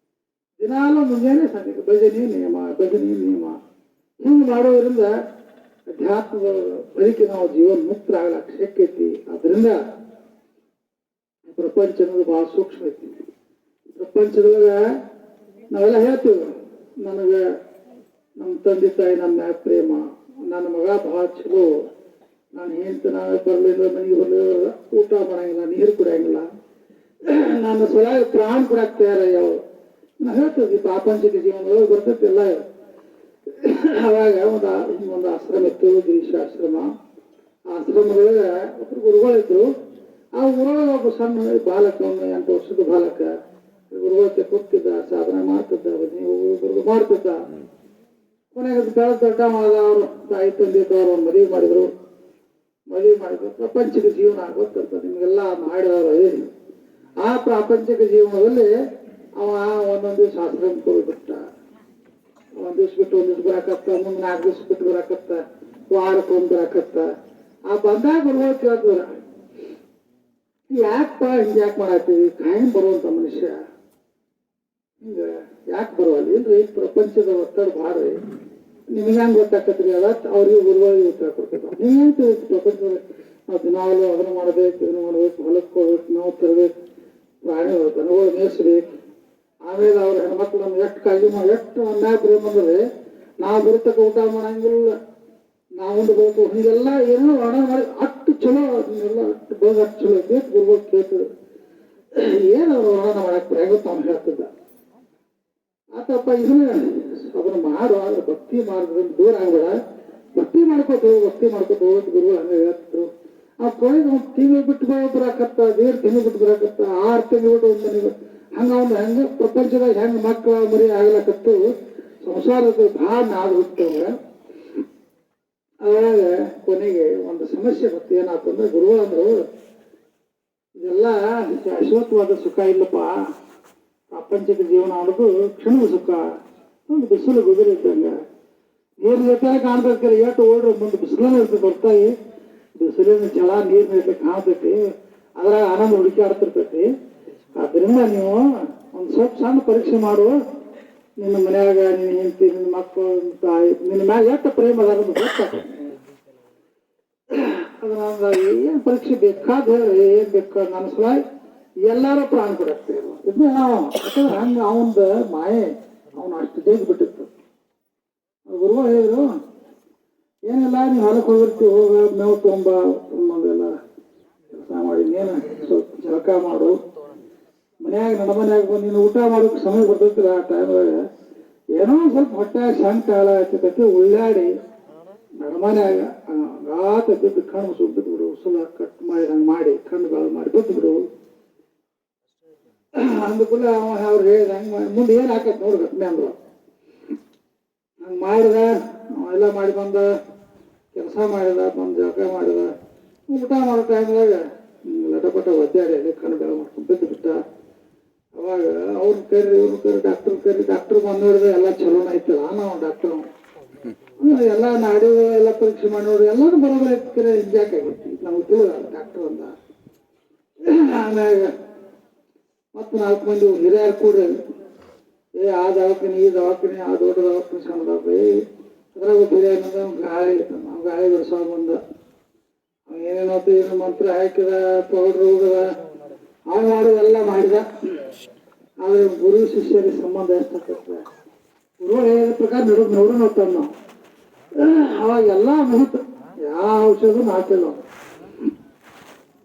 ದಿನಾಲು ಮುಂಜಾನೆ ಸಂಜೆ ಭಜನೆ ನಿಯಮ ಹಿಂಗೆ ಮಾಡೋದ್ರಿಂದ ಅಧ್ಯಾತ್ಮದ ಬಳಿಕೆ ನಾವು ಜೀವನ ಮುಕ್ತ ಆಗ್ಲಕ್ಕೆ ಶಕ್ಯ ಐತಿ. ಅದರಿಂದ ಪ್ರಪಂಚ ಅನ್ನೋದು ಬಹಳ ಸೂಕ್ಷ್ಮ ಐತಿ. ಪ್ರಪಂಚದೊಳಗ ನಾವೆಲ್ಲ ಹೇಳ್ತೀವಿ, ನನಗೆ ನಮ್ಮ ತಂದೆ ತಾಯಿ ನನ್ನ ಮ್ಯಾಗ ಪ್ರೇಮ, ನನ್ನ ಮಗ ಬಹಳ ಚಲೋ, ನಾನು ನಾವೇ ಬರಲಿಲ್ಲ, ಮನೆಗೆ ಬರಲಿಲ್ಲ, ಊಟ ಮಾಡಂಗಿಲ್ಲ, ನೀರು ಕುಡಿಯಂಗಿಲ್ಲ, ನಾನು ಸೊಲಾಗ ಪ್ರಾಣ ಕೊಡಕ್ಕೆ ತಯಾರಯ್ಯವು ನಾವು ಹೇಳ್ತೀವಿ. ಪ್ರಾಪಂಚಿಕ ಜೀವನದೊಳಗೆ ಬರ್ತೈತಿ ಎಲ್ಲ. ಅವಾಗ ಒಂದು ಆಶ್ರಮ ಇತ್ತು, ಗಿರೀಶ ಆಶ್ರಮ. ಆಶ್ರಮದೊಳಗೆ ಒಬ್ಬರು ಗುರುಗಳಿದ್ರು. ಆ ಊರೊಳಗೆ ಒಬ್ಬ ಸಣ್ಣ ಬಾಲಕ, ಒಂದು 8 ವರ್ಷದ ಬಾಲಕ ಗುರುಗಳ ಕೂಗ್ತಿದ್ದ, ಸಾಧನೆ ಮಾಡ್ತಿದ್ದ, ಗುರು ಮಾಡ್ತಿದ್ದ. ಕೊನೆಗೆ ದೊಡ್ಡ ಮಾದ ಅವರು ತಾಯಿ ತಂದೆದವರು ಮದುವೆ ಮಾಡಿದ್ರು. ಪ್ರಾಪಂಚಿಕ ಜೀವನ ಗೊತ್ತಿರ್ತದೆ ನಿಮಗೆಲ್ಲ ಮಾಡಿದವರು ಹೇಳಿ. ಆ ಪ್ರಾಪಂಚಿಕ ಜೀವನದಲ್ಲಿ ಅವ ಒಂದೊಂದು ದಿವಸ ಆಶ್ರಮಕ್ಕೆ ಹೋಗ್ಬಿಟ್ಟ. ಒಂದ್ ದಿವ್ಸ ಬಿಟ್ಟು ಒಂದ್ ದಿವ್ಸ ಬರಾಕತ್ತ, ಮುಂದೆ 4 ದಿವ್ಸ ಬಿಟ್ಟು ಬರಾಕತ್ತ, ವಾರಕ್ಕೆ ಒಂದು ಬರಾಕತ್ತ. ಆ ಬಂದಾಗ ಗುರುಗಳು ಕೇಳ್ತಾರ, ಯಾಕಪ್ಪ ಹಿಂಗೆ ಯಾಕೆ ಮಾಡತ್ತೀವಿ? ಕಾಯಂ ಬರುವಂತ ಮನುಷ್ಯ ಹಿಂಗ ಯಾಕೆ ಬರುವಲ್ಲ? ಇಲ್ರಿ ಪ್ರಪಂಚದ ಒತ್ತಡ ಭಾಳ್ರಿ, ನಿಮ್ಗೆ ಹೆಂಗೆ ಗೊತ್ತಾಕತ್ರಿ? ಅದ ಅವ್ರಿಗೆ ಗುರುಗಳಿಗೆ ಉತ್ತರ ಕೊಡ್ತೇವೆ. ನೀವೇನು ತಿಳಿಸಿ ಪ್ರಪಂಚದ ನಾವು ದಿನಾಲು ಅದನ್ನು ಮಾಡಬೇಕು, ಇದನ್ನು ಮಾಡ್ಬೇಕು, ಹೊಲಕ್ಕೆ ಹೋಗ್ಬೇಕು, ನಾವು ತರಬೇಕು, ಪ್ರಾಣಿಗಳು ದನಗಳು ಮೇಯಿಸ್ಬೇಕು. ಆಮೇಲೆ ಅವ್ರ ಹೆಣ್ಮಕ್ಳು ನಮ್ಗೆ ಎಷ್ಟು ಕಾಳಜಿ ಮಾಡಿ, ಎಷ್ಟು ಅನ್ಯಾಯ ಪ್ರೇಮ ಅಂದ್ರೆ ನಾವು ಬರ್ತಕ್ಕ ಊಟ ಮಾಡಂಗಿಲ್ಲ, ನಾವು ಉಂಡ್ಬೇಕು, ಹಿಂಗೆಲ್ಲ ಏನೋ ವರ್ಣನೆ ಮಾಡಿ ಅಷ್ಟು ಚಲೋ. ಅದನ್ನೆಲ್ಲ ಅಷ್ಟು ಬೋದು ಅಷ್ಟು ಚಲೋ ಬೇಕು. ಗುರುಗಳು ಕೇಳ್ತದೆ ಏನು ಅವ್ರು ವರ್ಣನೆ ಮಾಡಕ್ಕೆ ಬರಾಗುತ್ತೆ ಅವ್ನು ಹೇಳ್ತಿದ್ದ. ಆತಪ್ಪ ಇದನ್ನ ಅದನ್ನ ಮಾಡು, ಆದ್ರೆ ಭಕ್ತಿ ಮಾರ್ಗದಿಂದ ದೂರ ಆಗ್ಬೇಡ, ಭಕ್ತಿ ಮಾಡ್ಕೋತ ಹೋಗೋದು ಗುರುಗಳು ಹಂಗೆ ಹೇಳ್ತಿದ್ರು. ಆ ಕೊನೆಗೆ ಒಂದು ತಿಂಗಳು ಬಿಟ್ಟು ಬರಾಕತ್ತ, 1.5 ತಿಂಗಳು ಬಿಟ್ಟು ಬರಾಕತ್ತ, 6 ತಿಂಗಳು ಬಿಟ್ಟು ಒಂದು ಮನೆಗೆ ಹಂಗೆ ಪ್ರಪಂಚದಾಗ ಹೆಂಗೆ ಮಕ್ಕಳ ಮರಿ ಆಗ್ಲಕತ್ತು, ಸಂಸಾರದ ಭಾಳ ನಾಡು ಹುಟ್ಟವ. ಅವಾಗ ಕೊನೆಗೆ ಒಂದು ಸಮಸ್ಯೆ ಮತ್ತೆ ಏನಾಯ್ತಂದ್ರೆ, ಗುರುಗಳು ಅಂದ್ರು ಇದೆಲ್ಲ ಶಾಶ್ವತವಾದ ಸುಖ ಇಲ್ಲಪ್ಪ, ಪ್ರಾಪಂಚಿಕ ಜೀವನ ಅನ್ನೋದು ಕ್ಷಣದ ಸುಖ. ಒಂದು ಬಿಸಿಲು ಗುದುರೆ ಇದ್ದಂಗ, ನೀರು ಜೊತೆ ಕಾಣ್ತೈತಿ, ಎಷ್ಟು ಓಡ್ರಿ ಮುಂದೆ ಬಿಸಿಲನ್ನ ಇರ್ತದೆ. ಬರ್ತಾಯಿ ಬಿಸಿಲಿನ ಛಲ ನೀರಿನ ಇರ್ಲಿಕ್ಕೆ ಕಾಣ್ತೈತಿ, ಅದ್ರಾಗ ಆನಂದ ಹುಡುಕಾಡ್ತಿರ್ತೈತಿ. ಆದ್ರಿಂದ ನೀವು ಒಂದು ಸ್ವಲ್ಪ ಸಣ್ಣ ಪರೀಕ್ಷೆ ಮಾಡು, ನಿನ್ನ ಮನ್ಯಾಗ ನಿನ್ನ ಹೆಂಡತಿ, ನಿನ್ನ ಮಕ್ಕಳು, ನಿನ್ನ ತಾಯಿ, ನಿನ್ನ ಮ್ಯಾಗ ಎಷ್ಟು ಪ್ರೇಮ ಅದ ಅನ್ನೋದು ಗೊತ್ತಾಗ್ತದೆ. ಅದನ್ನ ಏನು ಪರೀಕ್ಷೆ ಬೇಕಾದ ಹೇಳಿ, ಏನ್ ಬೇಕಾದ ನನ್ನ ಸಲುವಾಗಿ ಎಲ್ಲಾರು ಪ್ರಾಣ ಕೊಡಕ್ತೇವೆ. ಇದನ್ನ ನಾವು ಯಾಕಂದ್ರೆ ಹಂಗೆ ಅವಂದ ಮಾಯೆ ಅವನು ಅಷ್ಟು ಜೈಗ್ ಬಿಟ್ಟಿತ್ತು. ಗುರುಗಳು ಹೇಳಿದ್ರು, ಏನಿಲ್ಲ ನೀವು ಹೊಲಕ್ಕೆ ಹೋಗಿರ್ತೀವಿ, ಹೋಗ ಮೇವು ತೊಗೊಂಬೆಲ್ಲ ಕೆಲಸ ಮಾಡಿ, ನೀನು ಸ್ವಲ್ಪ ಜಳಕ ಮಾಡು, ಮನ್ಯಾಗ ನಡಮನ್ಯಾಗ ಬಂದು ನೀನು ಊಟ ಮಾಡೋಕೆ ಸಮಯ ಬರ್ತೈತಿಲ್ಲ. ಆ ಟೈಮ್ದಾಗ ಏನೋ ಸ್ವಲ್ಪ ಹೊಟ್ಟೆಯಾಗ ಸಣ್ಣ ಕಾಲ ಹಚ್ಚತೈತಿ, ಉಳ್ಳಾಡಿ ನಡಮನ್ಯಾಗ ಗಾತ ಬಿದ್ದು ಕಣ್ಣು ಸುಟ್ಟು ಬಿಡು, ಉಸುಲ ಕಟ್ ಮಾಡಿ ಹಂಗೆ ಮಾಡಿ ಕಣ್ಣುಗಳು ಮಾಡಿ ಬಿದ್ದು ಬಿಡು ಅಂದ್ಕೂಲ ಅವ್ರು ಹೇಳಿದ. ಹಂಗೆ ಮುಂದೆ ಏನು ಹಾಕತ್ ನೋಡು ಘಟನೆ ಅಂದ್ರು. ಹಂಗೆ ಮಾಡಿದ, ಎಲ್ಲ ಮಾಡಿ ಬಂದ, ಕೆಲಸ ಮಾಡಿದ, ಬಂದು ಜಳಕ ಮಾಡಿದ, ಊಟ ಮಾಡೋ ಟೈಮ್ದಾಗ ಲಟಪಟ ಒದ್ದಾಡಿ ಕಣ್ಣು ಬೆಳ ಮಾಡ್ಕೊಂಡು ಬಿದ್ದು ಬಿಟ್ಟ. ಅವಾಗ ಅವ್ರನ್ನ ಕರ್ರಿ, ಇವ್ರನ್ನ ಕರ್ರಿ, ಡಾಕ್ಟರ್ ಬಂದು ನೋಡಿದ್ರೆ ಎಲ್ಲ ಚಲೋನ ಐತಲ್ಲ. ನಾವು ಡಾಕ್ಟರ್ ಎಲ್ಲ ನಾಡಿ ಎಲ್ಲ ಪರೀಕ್ಷೆ ಮಾಡಿ ನೋಡಿ ಎಲ್ಲರೂ ಬರೋಬರ ಐತಿರ, ಹಿಂಗ್ಯಾಕಾಗೈತಿ ನಮ್ಗೆ ತಿಳಿದ ಡಾಕ್ಟರ್ ಅಂದ. ಆಮ್ಯಾಗ ಮತ್ತು 4 ಮಂದಿ ಹಿರಿಯರು ಕೂಡ್ರಿ, ಆ ದವಾಖಾನೆ ಈ ದವಾಖಾನೆ, ಆ ದೊಡ್ಡ ದವಾಖಾನೆ ಸಣ್ಣ ದವಾಖಾನೆ, ಅದ್ರಾಗ ಹಿರಿಯ ಗಾಳಿ ನಾವು ಗಾಳಿ ಬಿಡಿಸೋ ಬಂದ ಏನೇನೋ ಏನು ಮಂತ್ರ ಹಾಕಿದ, ಪೌಡ್ರ್ ಹೋಗದ, ಅವ್ನು ಮಾಡೋದೆಲ್ಲ ಮಾಡಿದ. ಆದ್ರೆ ಗುರು ಶಿಷ್ಯರಿಗೆ ಸಂಬಂಧ ಎಷ್ಟಾಗ್ತದೆ? ಗುರು ಹೇಳಿದ ಪ್ರಕಾರ ನೋಡೋಣ ಹೋಗ್ತಾನೆ ನಾವು. ಅವಾಗೆಲ್ಲ ಮುಗಿತು, ಯಾವ ಔಷಧ ಹಾಕಿಲ್ಲ.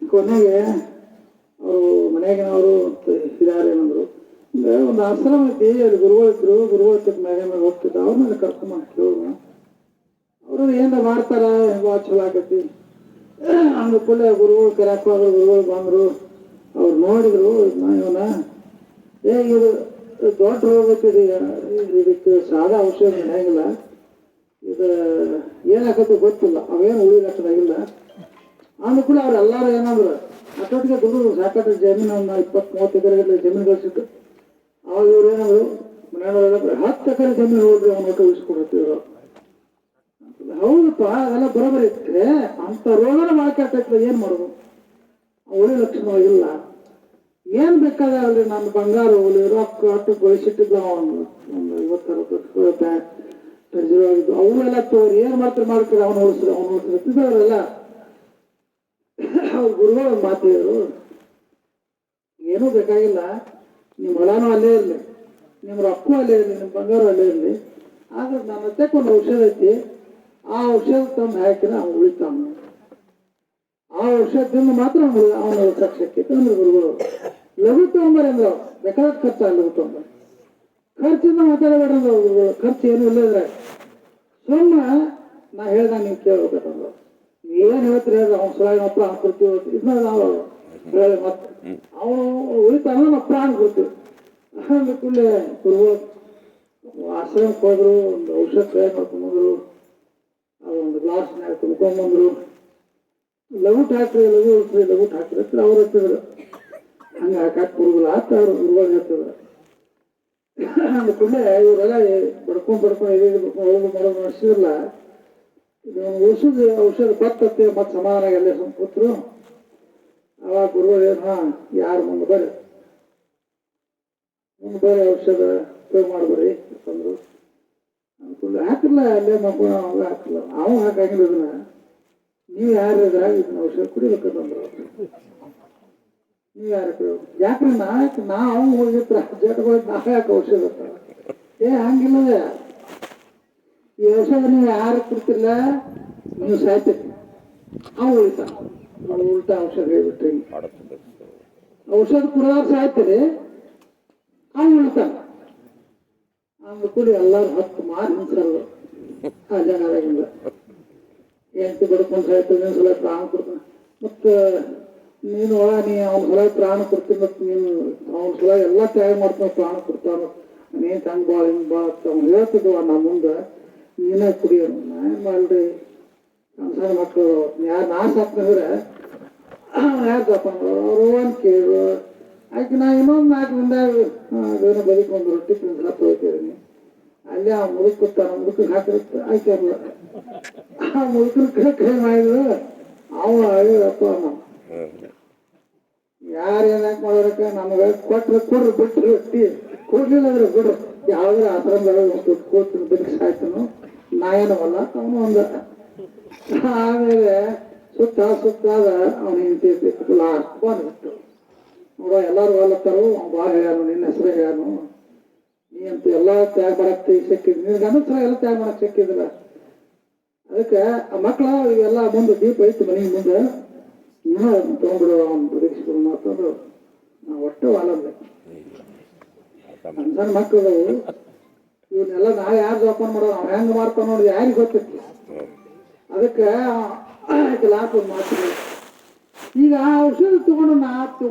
ಕೊನೆಗೆ ಅವರು ಮನೆಯಾಗಿನವರು ಹಿರಿಯರೇನಂದ್ರು, ಒಂದು ಆಶ್ರಮ ಐತಿ, ಅಲ್ಲಿ ಗುರುಗಳಿದ್ರು, ಗುರುಗಳ ಮ್ಯಾಗ ಹೋಗ್ತಿದ್ದ, ಅವ್ರನ್ನ ಕರ್ಕೊಂಡ್ ಕೇಳೋಣ, ಅವರು ಏನ ಮಾಡ್ತಾರ, ಭಾಳ ಚಲೋ ಆಗೈತಿ ಅಂದ ಕೂಡಲೇ ಗುರುಗಳು ಕರ್ಯಾಕ ಹೋದ್ರು. ಗುರುಗಳು ಬಂದ್ರು, ಅವ್ರು ನೋಡಿದ್ರು ಇವನ, ಇದು ದೊಡ್ಡ ರೋಗ ಐತಿ, ಇದಕ್ಕೆ ಸಾದಾ ಔಷಧ ನಡೆಯಂಗಿಲ್ಲ, ಇದು ಏನಾಗತ್ತೆ ಗೊತ್ತಿಲ್ಲ, ಅವೇನು ಉಳಿದಾಗಿಲ್ಲ. ಅಂದ್ಕೂಡ ಅವ್ರು ಎಲ್ಲಾರು ಏನಂದ್ರು ಅಷ್ಟೊಟ್ಟಿಗೆ ದುಡ್ಡು ಸಾಕಷ್ಟು ಜಮೀನು 20-30 ಎಕರೆ ಜಮೀನು ಗಳಿಸಿಟ್ಟು. ಅವಾಗ ಇವ್ರು ಏನಂದ್ರು ಮನೆಯೊಳಗೆ 10 ಎಕರೆ ಜಮೀನು ನೋಡ್ರಿ ಅವ್ನ ಒಟ್ಟು ಉಳಿಸ್ಕೊಡ್ತೀವ್ರು. ಹೌದಪ್ಪ, ಅದೆಲ್ಲ ಬರೋಬರಿ ಇದ್ರೆ ಅಂತ ರೋಗನ ಮಾಡ್ಕೊಳ್ತೈತ್ಲ, ಏನ್ ಮಾಡೋದು? ಉಳಿ ಲಕ್ಷಣ ಇಲ್ಲ. ಏನ್ ಬೇಕಾದ್ರೆ ನಾನು ಬಂಗಾರ ಹೋಗ್ಲಿ ರೊಕ್ಕ ಅಟ್ಟು ಗಳಿಸಿಟ್ಟಿದ್ದ ಒಂದು 50-60 ಆಗಿದ್ದು ಅವೆಲ್ಲ ತೋರಿ ಏನ್ ಮಾಡ್ತಾರೆ ಅವ್ನು ಉಳಿಸಿದವರೆಲ್ಲ. ಅವ್ರ ಗುರುಗಳು ಮಾತಿದ್ರು, ಏನೂ ಬೇಕಾಗಿಲ್ಲ, ನಿಮ್ಮ ಹೊಲಾನು ಅಲ್ಲೇ ಇರಲಿ, ನಿಮ್ಮ ರೊಕ್ಕ ಅಲ್ಲೇ ಇರಲಿ, ನಿಮ್ಮ ಬಂಗಾರ ಅಲ್ಲೇ ಇರಲಿ, ಆದ್ರೆ ನನ್ನ ಹತ್ತಕ್ಕೆ ಒಂದು ಔಷಧ ಐತಿ, ಆ ಔಷಧ ತಂದು ಹಾಕಿದ್ರೆ ಅವ್ನು ಉಳಿತಾನ. ಆ ಔಷಧದಿಂದ ಮಾತ್ರ ಅವನು ಉಳಿಸಕ್ಕೆ ಅಂದ್ರೆ ಗುರುಗಳು ಲಘು ತಗೊಂಬರಿ ಅಂದ್ರೆ ಬೇಕಾದ ಖರ್ಚು ಲಘು ತಗೊಂಬರಿ. ಖರ್ಚಿಂದ ಮಾತಾಡಬೇಡ್ರಿ ಅಂದ್ರೆ ಗುರುಗಳು, ಖರ್ಚು ಏನು ಇಲ್ಲದ್ರೆ ಸುಮ್ಮ ನಾ ಹೇಳ್ದ ನೀವು ಕೇಳ್ಬೇಕಂದ್ರೆ ಏನ್ ಹೇಳ್ತೀರಿ ಹೇಳ್ರಿ, ಅವ್ನ ಸಲ ನಾವು ಪ್ರಾಣ ಕೊಡ್ತೀವಿ, ಇದನ್ನ ನಾವು ಹೇಳಿ ಮತ್ತೆ ಅವನು ಉಳಿತಾನ ನಾವು ಪ್ರಾಣ ಕೊಡ್ತೀವಿ ಅಂದ್ರೆ ಕೂಡಲೇ ಗುರುಗಳು ಆಶ್ರಮಕ್ಕೆ ಹೋದ್ರು, ಒಂದು ಔಷಧ ತಯಾರು ಮಾಡ್ಕೊಂಡ್ಬಂದ್ರು, ಅದೊಂದು ಗ್ಲಾಸ್ನ್ಯಾಗ ತುಂಬ್ಕೊಂಡ್ಬಂದ್ರು. ಲಘು ಹಾಕ್ರಿ ಅವ್ರು ಹತ್ತಿದ್ರು. ಹಂಗೆ ಹಾಕಾಕ್ ಬರುದಿಲ್ಲ ಅಂತ ಅವ್ರು ಗುರುಗಳು ಹೇಳ್ತಿದ್ರು. ಅಂದ ಕೂಡಲೇ ಇವರೆಲ್ಲ ಬಡ್ಕೊಂಡ್ ಹೋಗಿ ಮಾಡೋದು ನಡೆಸಿದ್ರಲ್ಲ, ಇದು ಔಷಧ ಬರ್ತತ್ತೆ ಮತ್ತೆ ಸಮಾಧಾನ ಅಲ್ಲೇ ಕೂತ್ರು. ಅವಾಗ ಗುರುಗಳು ಯಾರು ಮುಂದೆ ಬರ್ರಿ ಔಷಧ ಉಪಯೋಗ ಮಾಡ್ಬರಿ ಅಂತಂದ್ರು. ಅಂದ್ಕೊಂಡು ಹಾಕಿಲ್ಲ, ಅಲ್ಲೇ ಮಕ್ಕಳು ಹಾಕಿಲ್ಲ, ಅವ ಹಾಕಾಗಿಲ್ಲ. ಇದನ್ನ ನೀವು ಯಾರು ಇದನ್ನ ಔಷಧ ಕುಡಿಬೇಕಂತಂದ್ರು. ನೀವು ಯಾರು ಯಾಕ್ರಿ ನಾ ಅವ್ನು ಹೋಗಿತ್ರ ಜಟ್ಗಳು ನಾ ಯಾಕೆ ಔಷಧ ಹಂಗಿಲ್ಲದೆ ಈ ಔಷಧ ನೀವು ಯಾರು ಕೊಡ್ತಿಲ್ಲ, ನೀವು ಸಾಯ್ತೀರಿ, ಅವು ಉಳಿತಾನ. ಉಲ್ಟಾ ಔಷಧ ಹೇಳ್ಬಿಟ್ರಿ, ಔಷಧ ಕುಡಿಯೋರು ಸಾಯ್ತೀರಿ, ಅವು ಉಳಿತಾನ. ಅಂದ ಕೂಡ ಎಲ್ಲಾರು 10 ಮಾರು ಹಿಂಸರಲ್ಲ ಆ ಜನರಾಗಿಲ್ಲ. ಹೆಂಡತಿ ಬಡ್ಕೊಂಡು ಸಾಯ್ತದೆ, ಸಲ ಪ್ರಾಣ ಕೊಡ್ತಾನೆ. ಮತ್ತು ನೀನು ನೀ ಅವನ ಸಲ ಪ್ರಾಣ ಕೊಡ್ತೀನಿ, ಮತ್ತು ನೀನು ಅವನ ಸಲ ಎಲ್ಲ ತ್ಯಾಗ ಮಾಡ್ತಾನೆ, ಪ್ರಾಣ ಕೊಡ್ತಾನ, ನೀನು ಹಂಗೆ ಭಾಳ ಹಿಂಗೆ ಭಾಳ ಅವ್ನು ಹೇಳ್ತಿದ್ವ ನಾ ಮುಂದೆ, ನೀನೇ ಕುಡಿಯೋನು. ನಾ ಏನು ಮಾಡ್ರಿ, ಸಣ್ಣ ಮಕ್ಕಳು ಯಾರು ನಾ ಸಾಕ್ತಂದ್ರೆ ಯಾರು ಸಾಪನ್ ಅವರು ಅಂತ ಕೇಳು. ಆಕೆ ನಾ ಇನ್ನೊಂದು 4 ದಿನದಾಗ ಅದೇನೋ ಬದುಕೊಂಡು ರೊಟ್ಟಿ ತಿಂದು ಹತ್ತು ಹೋಗ್ತೀರಿ. ಅಲ್ಲೇ ಆ ಮುದುಕ್ ಕೊಡ್ತಾನ, ಮುದುಕಿಗೆ ಹಾಕಿರುತ್ತೆ ಆಯ್ತಾರಲ್ಲ. ಆ ಮುದುಕನ ಕೈ ಮಾಡಿದ್ರು ಅವ ಅಯ್ಯಪ್ಪ ನಾವು ಯಾರು ಏನಾಕ್ ಮಾಡೋದಕ್ಕೆ ನಮ್ಗೆ ಕೊಟ್ರೆ ಕೊಡ್ರಿ, ಬಿಟ್ರಿ ರೊಟ್ಟಿ ಕೊಡ್ಲಿಲ್ಲ ಅಂದ್ರೆ ಬಿಡ್ರಿ, ಯಾವ್ದಾರ ಆಶ್ರಮದಾಗ ಕೊಡ್ತೀನಿ ಬದುಕಿ ಸಾಯ್ತಾನು, ನಾ ಏನವಲ್ಲ ಅವನು ಒಂದ. ಆಮೇಲೆ ಸುತ್ತಾದ ಅವನ ಹಿಂತಿ ಲಾಸ್ಟ್ ಬಂದ್ಬಿಟ್ಟು ನೋಡ ಎಲ್ಲಾರು ಹೊಲತ್ತಾರು. ಅವ್ನು ಭಾಳ ಹೇಳ್ಯಾನು, ನಿನ್ನ ಹೆಸರು ಹೇಳ್ಯಾನು, ನೀ ಅಂತ ಎಲ್ಲ ತ್ಯಾಗ ಮಾಡಕ್ಕೆ ಸಿಕ್ಕಿದ್, ನಿನ್ಗೆ ಅನ್ನಿಸ್ರ ಎಲ್ಲ ತ್ಯಾಗ ಮಾಡಕ್ ಸಿಕ್ಕಿದಿಲ್ಲ. ಅದಕ್ಕೆ ಆ ಮಕ್ಕಳ ಇವೆಲ್ಲ ಮುಂದೆ ದೀಪ ಐತಿ ಮನೆಗೆ ಮುಂದೆ, ನೀನು ತಗೊಂಡ್ಬಿಡು ಅವ್ನು ಬದುಕಿಸ್ಬಿಡು ಮಾತಂದ್ರು. ನಾವು ಒಟ್ಟು ವಾಲಂದೆ ಸಣ್ಣ ಮಕ್ಕಳು ಇವನ್ನೆಲ್ಲ ನಾ ಯಾರು ಜೋಪಾನ ಮಾಡೋದು, ಅವ್ನು ಹೆಂಗೆ ಮಾಡ್ತಾವ ನೋಡಿ ಯಾರಿಗೆ ಗೊತ್ತಿತ್ತು. ಅದಕ್ಕೆ ಲಾಭ ಮಾಡ್ತೀವಿ. ಈಗ ಆ ಔಷಧ ತಗೊಂಡು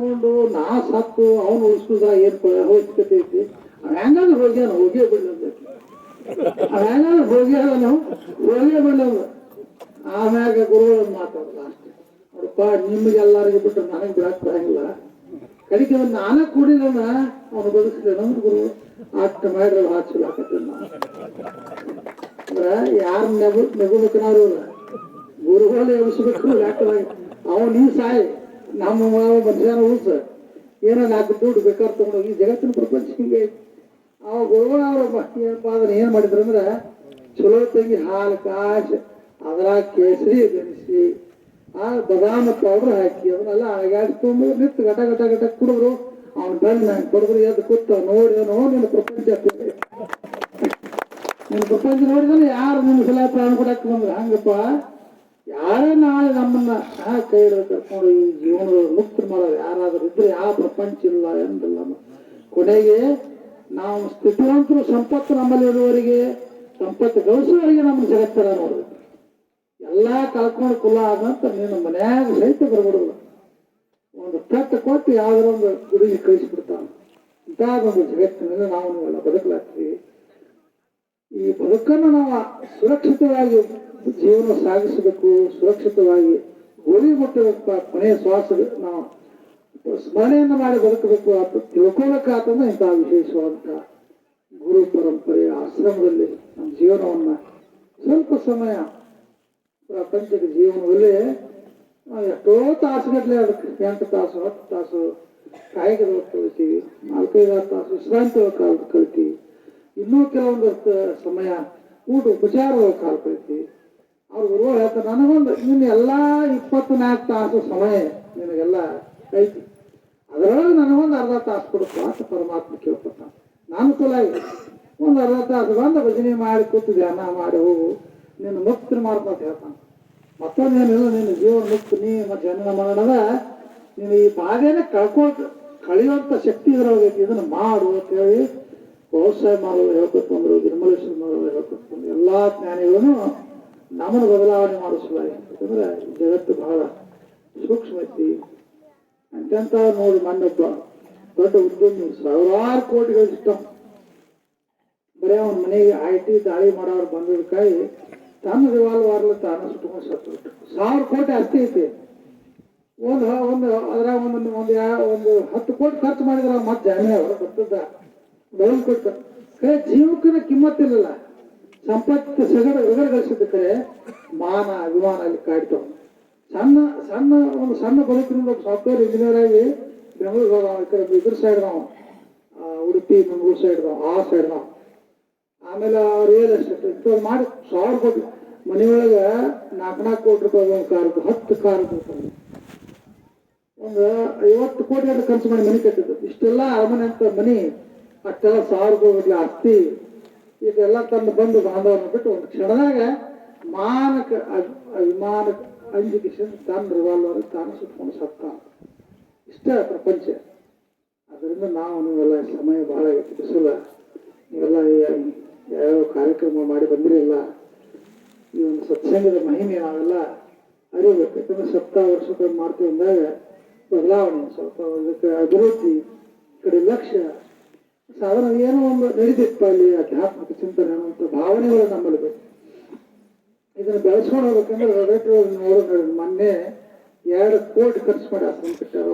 ನಾ ಸತ್ತು ಅವನು ಉಳಿಸೋದ ಏನು ಅವಶ್ಯಕತೆ ಐತಿ? ಅವ ಹೆಂಗಾದ್ರೂ ಹೋಗೇ ಬಿಡ್ಲಂತ, ಅವ ಹೆಂಗಾದ್ರೂ ಹೋಗೇ ಬಿಡ್ಲಂದ. ಆಮ್ಯಾಗ ಗುರುಗಳು ಮಾತಾಡಲ್ಲ ಅಷ್ಟೇ. ನೋಡಪ್ಪ, ನಿಮ್ಗೆಲ್ಲರಿಗೂ ಬಿಟ್ಟು ನನಗೆ ಬಿಡಕ್ ಬರಂಗಿಲ್ಲ, ಕಡಿಕೆ ನಾನೇ ಕೂಡಿದನ ಅವನು ಬದುಕಿದೆ ನಮ್ದು ಗುರು ಅಷ್ಟು ಮಾಡಿದ್ರೆ ಹಾಕ್ಸಿಲ್ಲ ಹಾಕತ್ತೀನಿ ನಾನು. ಅಂದ್ರೆ ಯಾರು ನೆಗಬೇಕನಾರು ಗುರುಗಳು ಎಬ್ಸ್ಬೇಕು. ಯಾಕಂದ್ರೆ ಅವ ನೀ ಸಾಯಿ, ನಮ್ಮ ಮನುಷ್ಯನ ಉಳಿಸ, ಏನೋ 4 ದುಡ್ಡು ಬೇಕಾದ್ರೆ ತಗೊಂಡೋಗಿ ಜಗತ್ತಿನ ಪ್ರಪಂಚ ಹಿಂಗೆ. ಅವ ಗುರುಗಳು ಏನಪ್ಪ ಅಂದ್ರೆ ಏನು ಮಾಡಿದ್ರು ಅಂದ್ರೆ ಚಲೋ ತಂಗಿ ಹಾಲು ಕಾಸು ಅದ್ರಾಗ ಕೇಸರಿ ಬೆರೆಸಿ ಆ ಬದಾಮ ಪೌಡರ್ ಹಾಕಿ ಅದನ್ನೆಲ್ಲ ಅಳಗಾಡಿ ತುಂಬ ನಿಂತು ಗಟ ಕುಡಿದ್ರು. ಅವ್ನು ಬಂದು ನಂಗೆ ಕೊಡಿದ್ರು, ಎದ್ದು ಕೂತ ನೋಡಿದನೋ ನಿನ್ನ ಪ್ರಪಂಚ ನೋಡಿದ್ರೆ ಯಾರು ನಿನ್ನ ಸಲ ಪ್ರಾಣ ಕೊಡಕ್ಕೆ ಬಂದ್ರೆ ಹಂಗಪ್ಪ. ಯಾರೇ ನಾಳೆ ನಮ್ಮನ್ನ ಕೈ ಹಿಡಿದು ಕರ್ಕೊಂಡು ಈ ಜೀವನದ ಮುಕ್ತ ಮಾಡೋದು ಯಾರಾದ್ರೂ ಇದ್ರೆ ಯಾವ ಪ್ರಪಂಚ ಇಲ್ಲ ಎಂದಿಲ್ಲ. ಕೊನೆಗೆ ನಾವು ಸ್ಥಿತಿವಂತರು, ಸಂಪತ್ತು ನಮ್ಮಲ್ಲಿ ಇರುವವರಿಗೆ, ಸಂಪತ್ತು ಗಳಿಸುವವರಿಗೆ ನಮ್ಮ ಜಗತ್ತರ ನೋಡ್ಬೇಕು. ಎಲ್ಲ ಕಳ್ಕೊಂಡು ಕುಲ ಆದಂತ ನೀನು ಮನ್ಯಾಗ ಸಹಿತ ಬರ್ಬಿಡುದು. ಒಂದು ಪೆಟ್ಟು ಕೊಟ್ಟು ಯಾವ್ದಾರ ಒಂದು ಗುಡಿಗೆ ಕಳಿಸ್ಬಿಡ್ತಾನೆ. ಇಂಥದ್ದೊಂದು ಜಗತ್ತಿನಲ್ಲಿ ನಾವು ಎಲ್ಲ ಬದುಕಲಾಗ್ತೀವಿ. ಈ ಬದುಕನ್ನು ನಾವು ಸುರಕ್ಷಿತವಾಗಿ ಜೀವನ ಸಾಗಿಸಬೇಕು, ಸುರಕ್ಷಿತವಾಗಿ ಗುರಿ ಮುಟ್ಟಬೇಕು, ಕೊನೆಯ ಶ್ವಾಸ ನಾವು ಸ್ಮರಣೆಯನ್ನು ಮಾಡಿ ಬದುಕಬೇಕು ಅಂತ ತಿಳ್ಕೊಳಕ್ಕಾತಂದ್ರೆ ಇಂತಹ ವಿಶೇಷವಾದಂಥ ಗುರು ಪರಂಪರೆ ಆಶ್ರಮದಲ್ಲಿ ನಮ್ಮ ಜೀವನವನ್ನು ಸ್ವಲ್ಪ ಸಮಯ ಪ್ರಪಂಚದ ಜೀವನದಲ್ಲಿ ನಾವು ಎಷ್ಟೋ ತಾಸುಗಟ್ಟಲೆ ಅದಕ್ಕೆ 8 ತಾಸು 10 ತಾಸು ಕಾಯಿಗೆ ಕಲಿತೀವಿ, 4-5 ತಾಸು ವಿಶ್ರಾಂತಿ ಕಾಲ ಕಲಿತೀವಿ, ಇನ್ನೂ ಕೆಲವೊಂದು ಸಮಯ ಊಟ ಉಪಚಾರ ಕಾಲ ಕಲಿತೀವಿ. ಅವ್ರು ಗುರುಗಳು ಹೇಳ್ತಾರೆ, ನನಗೊಂದು ನಿನ್ನ ಎಲ್ಲ 24 ತಾಸು ಸಮಯ ನಿನಗೆಲ್ಲ ಐತಿ, ಅದರೊಳಗೆ ನನಗೊಂದು ಅರ್ಧ ತಾಸು ಕೊಡಪ್ಪ ಅಂತ ಪರಮಾತ್ಮ ಕೇಳ್ಕೊತ. ನಾನು ತೊಲಾಗಿ ಒಂದು ಅರ್ಧ ತಾಸು ಬಂದು ಭಜನೆ ಮಾಡಿ ಕೂತು ಧ್ಯಾನ ಮಾಡಿ ಹೋಗು, ನಿನ್ನ ಮುಕ್ತಿ ಮಾಡ್ಕೊಂತ ಹೇಳ್ತಾನೆ. ಮತ್ತೊಂದೇನಿಲ್ಲ, ನಿನ್ನ ಜೀವನ ಮುಕ್ತಿ ನೀ ಮತ್ತು ಜನನ ಮಾಡೋದ ನೀನು ಈ ಬಾಧೆನೇ ಕಳೆಯುವಂಥ ಶಕ್ತಿ ಇದ್ರೊಳಗೆ ಇದನ್ನು ಮಾಡು ಅಂತ ಹೇಳಿ ವ್ಯವಸಾಯ ಮಾಡೋರು ಹೇಳ್ಕೊತ ಬಂದರು, ನಿರ್ಮಲೇಶ್ವರ ಮಾಡೋರು ಹೇಳ್ಕೊತ ಬಂದರು. ಎಲ್ಲ ಜ್ಞಾನಿಗಳನ್ನು ನಮ್ಮನ್ನು ಬದಲಾವಣೆ ಮಾಡಿಸಲಾಗಿ. ಯಾಕಂದ್ರೆ ಜಗತ್ತು ಬಹಳ ಸೂಕ್ಷ್ಮ ಐತಿ. ಅಂತೆಂತ ನೋಡಿ ಮಣ್ಣೊಬ್ಬ ದೊಡ್ಡ ಉದ್ಯಮಿ, 1000 ಕೋಟಿಗಳ ಸಿಸ್ಟಮ್, ಬರೀ ಅವನ ಮನೆಗೆ IT ದಾಳಿ ಮಾಡೋರು ಬಂದದಕ್ಕಾಗಿ ತನ್ನ ರಿವಾಲ್ವಾರ್ಲಿ ತಾನು ಸುಟ್ಕೊಂಡು ಸತ್ತು. 1000 ಕೋಟಿ ಆಸ್ತಿ ಐತಿ. ಅದ್ರಾಗ ಒಂದು 10 ಕೋಟಿ ಖರ್ಚು ಮಾಡಿದ್ರ ಮತ್ತೆ ಜಾಮೀನು ಅವರು ಬರ್ತದ ಬೆಳೆದು ಕೊಟ್ಟ. ಕರೆ ಜೀವಕ್ಕನ ಕಿಮ್ಮತ್ತಿಲ್ಲಲ್ಲ, ಸಂಪತ್ತು ಗಳಿಸಿದ ಕರೆ ಮಾನ ಅಭಿಮಾನ ಅಲ್ಲಿ ಕಾಡ್ತಾವ. ಸಣ್ಣ ಬದುಕಿನಿಂದ ಒಬ್ಬ ಸಾಫ್ಟ್ವೇರ್ ಇಂಜಿನಿಯರ್ ಆಗಿ ಬೆಂಗಳೂರು ಹೋದ, ಈ ಕಡೆ ಇದ್ರ ಸೈಡ್ ನಾವು ಉಡುಪಿ ಮಂಗಳೂರು ಸೈಡ್ ಆ ಸೈಡ್ ನಾವು. ಆಮೇಲೆ ರಿಯಲ್ ಎಸ್ಟೇಟ್ ಇಂಥದ್ದು ಮಾಡಿ 1000 ಕೋಟಿ ಮನೆಯೊಳಗೆ 4 ಕೋಟಿ ರೂಪಾಯಿ ಒಂದು ಕಾರ್, 10 ಕಾರ್ ಇರ್ತಾವೆ. ಒಂದು 50 ಕೋಟಿ ಅಂತ ಖರ್ಚು ಮಾಡಿ ಮನೆ ಕಟ್ಟಿದ್ದು. ಇಷ್ಟೆಲ್ಲ ಅರಮನೆ ಅಂತ ಮನೆ, ಅಷ್ಟೆಲ್ಲ 1000 ರೂಪಾಯಿ ಆಸ್ತಿ, ಇದೆಲ್ಲ ತಂದು ಬಂದು ಬಾಂಧವರನ್ನ ಬಿಟ್ಟು ಒಂದು ಕ್ಷಣದಾಗ ಮಾನಕ್ಕೆ ಅಭಿಮಾನಕ್ಕೆ ಅಂಜಿಕೆ ತನ್ನ ರಿವಾಲ್ವರ್ ತಾನು ಸುಟ್ಕೊಂಡು ಸತ್ತ. ಇಷ್ಟೇ ಪ್ರಪಂಚ. ಅದರಿಂದ ನಾವು ನೀವೆಲ್ಲ ಸಮಯ ಬಹಳ ಬಿಸಿಲ, ನೀವೆಲ್ಲ ಯಾವ ಕಾರ್ಯಕ್ರಮ ಮಾಡಿ ಬಂದಿರಲಿಲ್ಲ. ಈ ಒಂದು ಸತ್ಸಂಗದ ಮಹಿಮೆ ನಾವೆಲ್ಲ ಅರಿಬೇಕು. ಯಾಕಂದ್ರೆ 70 ವರ್ಷಕ್ಕೊಮ್ಮೆ ಮಾಡ್ತೀವಿ ಅಂದಾಗ ಬದಲಾವಣೆ, ಸ್ವಲ್ಪ ಅದಕ್ಕೆ ಅಭಿವೃದ್ಧಿ, ಈ ಕಡೆ ಲಕ್ಷ್ಯ ಸಾಧಾರಣ ಏನೋ ಒಂದು ನಡೀತಿತ್ತು ಅಲ್ಲಿ, ಆಧ್ಯಾತ್ಮಿಕ ಚಿಂತನೆ ಅನ್ನುವಂಥ ಭಾವನೆಗಳು ನಮ್ಮಲ್ಲಿ ಬೇಕು. ಇದನ್ನು ಬೆಳೆಸ್ಕೊಂಡು ಹೋಗ್ಬೇಕಂದ್ರೆ ನೋಡೋದು, ಮೊನ್ನೆ 2 ಕೋಟಿ ಖರ್ಚು ಮಾಡಿ ಆಶ್ರಮ ಕಟ್ಟಾರ.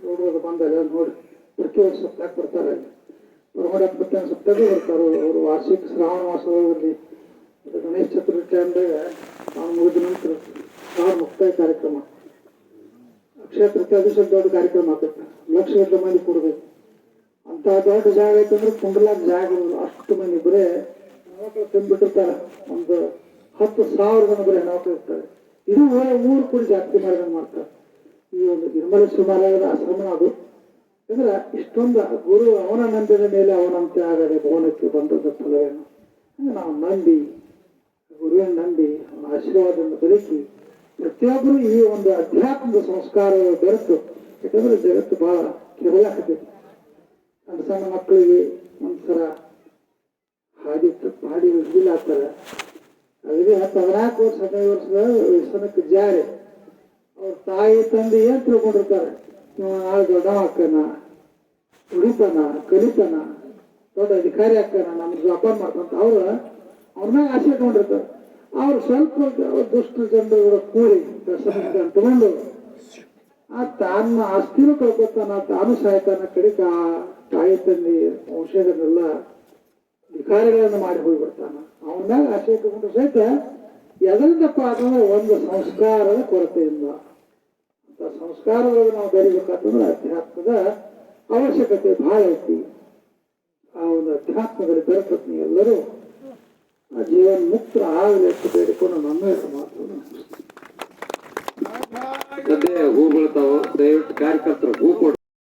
ನೋಡೋದು ಬಂದಲ್ಲ ನೋಡಿ, ಪ್ರತಿ ವರ್ಷ ಸಪ್ತಾಹ ಬರ್ತಾರೆ. ಹೊರಗಡೆ ಸಪ್ತಾಹ ಬರ್ತಾರೆ ಅವರು. ವಾರ್ಷಿಕ ಶ್ರಾವಣ ಮಾಸದಲ್ಲಿ ಗಣೇಶ ಚತುರ್ಥಿ ಅಂದಾಗ ನಾವು ಮುಗಿದ ನಂತರ ಮುಕ್ತಾಯ ಕಾರ್ಯಕ್ರಮ, ಅಕ್ಷಯ ತೃತೀಯ ದಿವಸ ದೊಡ್ಡ ಕಾರ್ಯಕ್ರಮ ಆಗ್ತದೆ. ಲಕ್ಷಗಟ್ಟಲೆ ಮಂದಿ ಕೊಡ್ಬೇಕು ಅಂತ ದೊಡ್ಡ ಜಾಗ ಐತಂದ್ರೆ ಕುಂಡ್ಲಾಗ ಜಾಗ ಅಷ್ಟು ಮಂದಿ ಬರೇ ಹೆಣ್ಮಕ್ಳು ತುಂಬಿಟ್ಟಿರ್ತಾರೆ. ಒಂದು 10,000 ಜನ ಬರೀ ಹೆಣ್ಮಕ್ಳು ಇರ್ತಾರೆ. ಇದು ಊರು ಕೂಡಿ ಜಾಸ್ತಿ ಮಾಡಿದಂಗೆ ಮಾಡ್ತಾರೆ. ಈ ಒಂದು ನಿರ್ಮಲೇಶ್ವರ ಮಹಾರಾಜರ ಆಶ್ರಮ ಅದು. ಅಂದ್ರೆ ಇಷ್ಟೊಂದು ಗುರು ಅವನ ನಂಬಿದ ಮೇಲೆ ಅವನಂತೆ ಆಗದೆ ಭವನಕ್ಕೆ ಬಂದದ ಫಲವೇನು. ನಾವು ನಂಬಿ, ಗುರುವಿನ ನಂಬಿ, ಅವನ ಆಶೀರ್ವಾದದಿಂದ ಬದುಕಿ ಪ್ರತಿಯೊಬ್ಬರು ಈ ಒಂದು ಅಧ್ಯಾತ್ಮದ ಸಂಸ್ಕಾರಗಳು ಬೆರೆತು. ಯಾಕಂದ್ರೆ ಜಗತ್ತು ಬಹಳ ಕೆರಳಾಗ್ತೈತಿ. ಸಣ್ಣ ಸಣ್ಣ ಮಕ್ಕಳಿಗೆ ಒಂದ್ಸರ ಹಾಡಿ ಇಲ್ಲ ಆಗ್ತಾರೆ. ಅದೇ 14 ವರ್ಷ 15 ವರ್ಷದ ವ್ಯಸನಕ್ಕೆ ಜಾರಿ ಅವ್ರ ತಾಯಿ ತಂದೆ ಏನ್ ತಿಳ್ಕೊಂಡಿರ್ತಾರೆ, ನೀವು ನಾಳೆ ದೊಡ್ಡ ಅಕ್ಕನ ದುಡಿತಾನ, ಕಲಿತಾನ, ದೊಡ್ಡ ಅಧಿಕಾರಿ ಅಕ್ಕನ, ನಮ್ಗೆ ವ್ಯಾಪಾರ ಮಾಡ್ತಂತ ಅವ್ರ ಮ್ಯಾಗ ಆಸೆ ಇಟ್ಕೊಂಡಿರ್ತಾರೆ. ಅವ್ರು ಸ್ವಲ್ಪ ದುಷ್ಟ ಜನರು ಕೂಡಿ ವ್ಯಸನ ತಗೊಂಡು ತನ್ನ ಆಸ್ತಿನೂ ಕಳ್ಕೊತಾನ, ತಾನು ಸಾಯ್ತಾನ. ಕಡಿಕ ತಾಯಿ ತಂದೆ ವಂಶಜರನ್ನೆಲ್ಲ ಅಧಿಕಾರಿಗಳನ್ನು ಮಾಡಿ ಹೋಗ್ಬಿಡ್ತಾನ. ಅವನಾಗ ಆಸೆ ಇಟ್ಟುಕೊಂಡು ಸಹಿತ ಎದರಿಂದಪ್ಪ ಅಂತಂದ್ರೆ ಒಂದು ಸಂಸ್ಕಾರದ ಕೊರತೆಯಿಂದ. ಅಂತ ಸಂಸ್ಕಾರಗಳು ನಾವು ಬೆಳಿಬೇಕಾತಂದ್ರೆ ಅಧ್ಯಾತ್ಮದ ಅವಶ್ಯಕತೆ ಬಹಳ ಐತಿ. ಆ ಒಂದು ಅಧ್ಯಾತ್ಮದಲ್ಲಿ ಬೆರೆತತ್ನಿ ಎಲ್ಲರೂ ಆ ಜೀವನ ಮುಕ್ತ ಆಗಲಿ ಅಂತ ಬೇಡಿಕೊಂಡು ನನ್ನ ಮಾತು. ಹೂ ಬೀಳ್ತಾವ, ದಯವಿಟ್ಟು ಕಾರ್ಯಕರ್ತರು ಹೂ ಕೊಡ್ರಿ.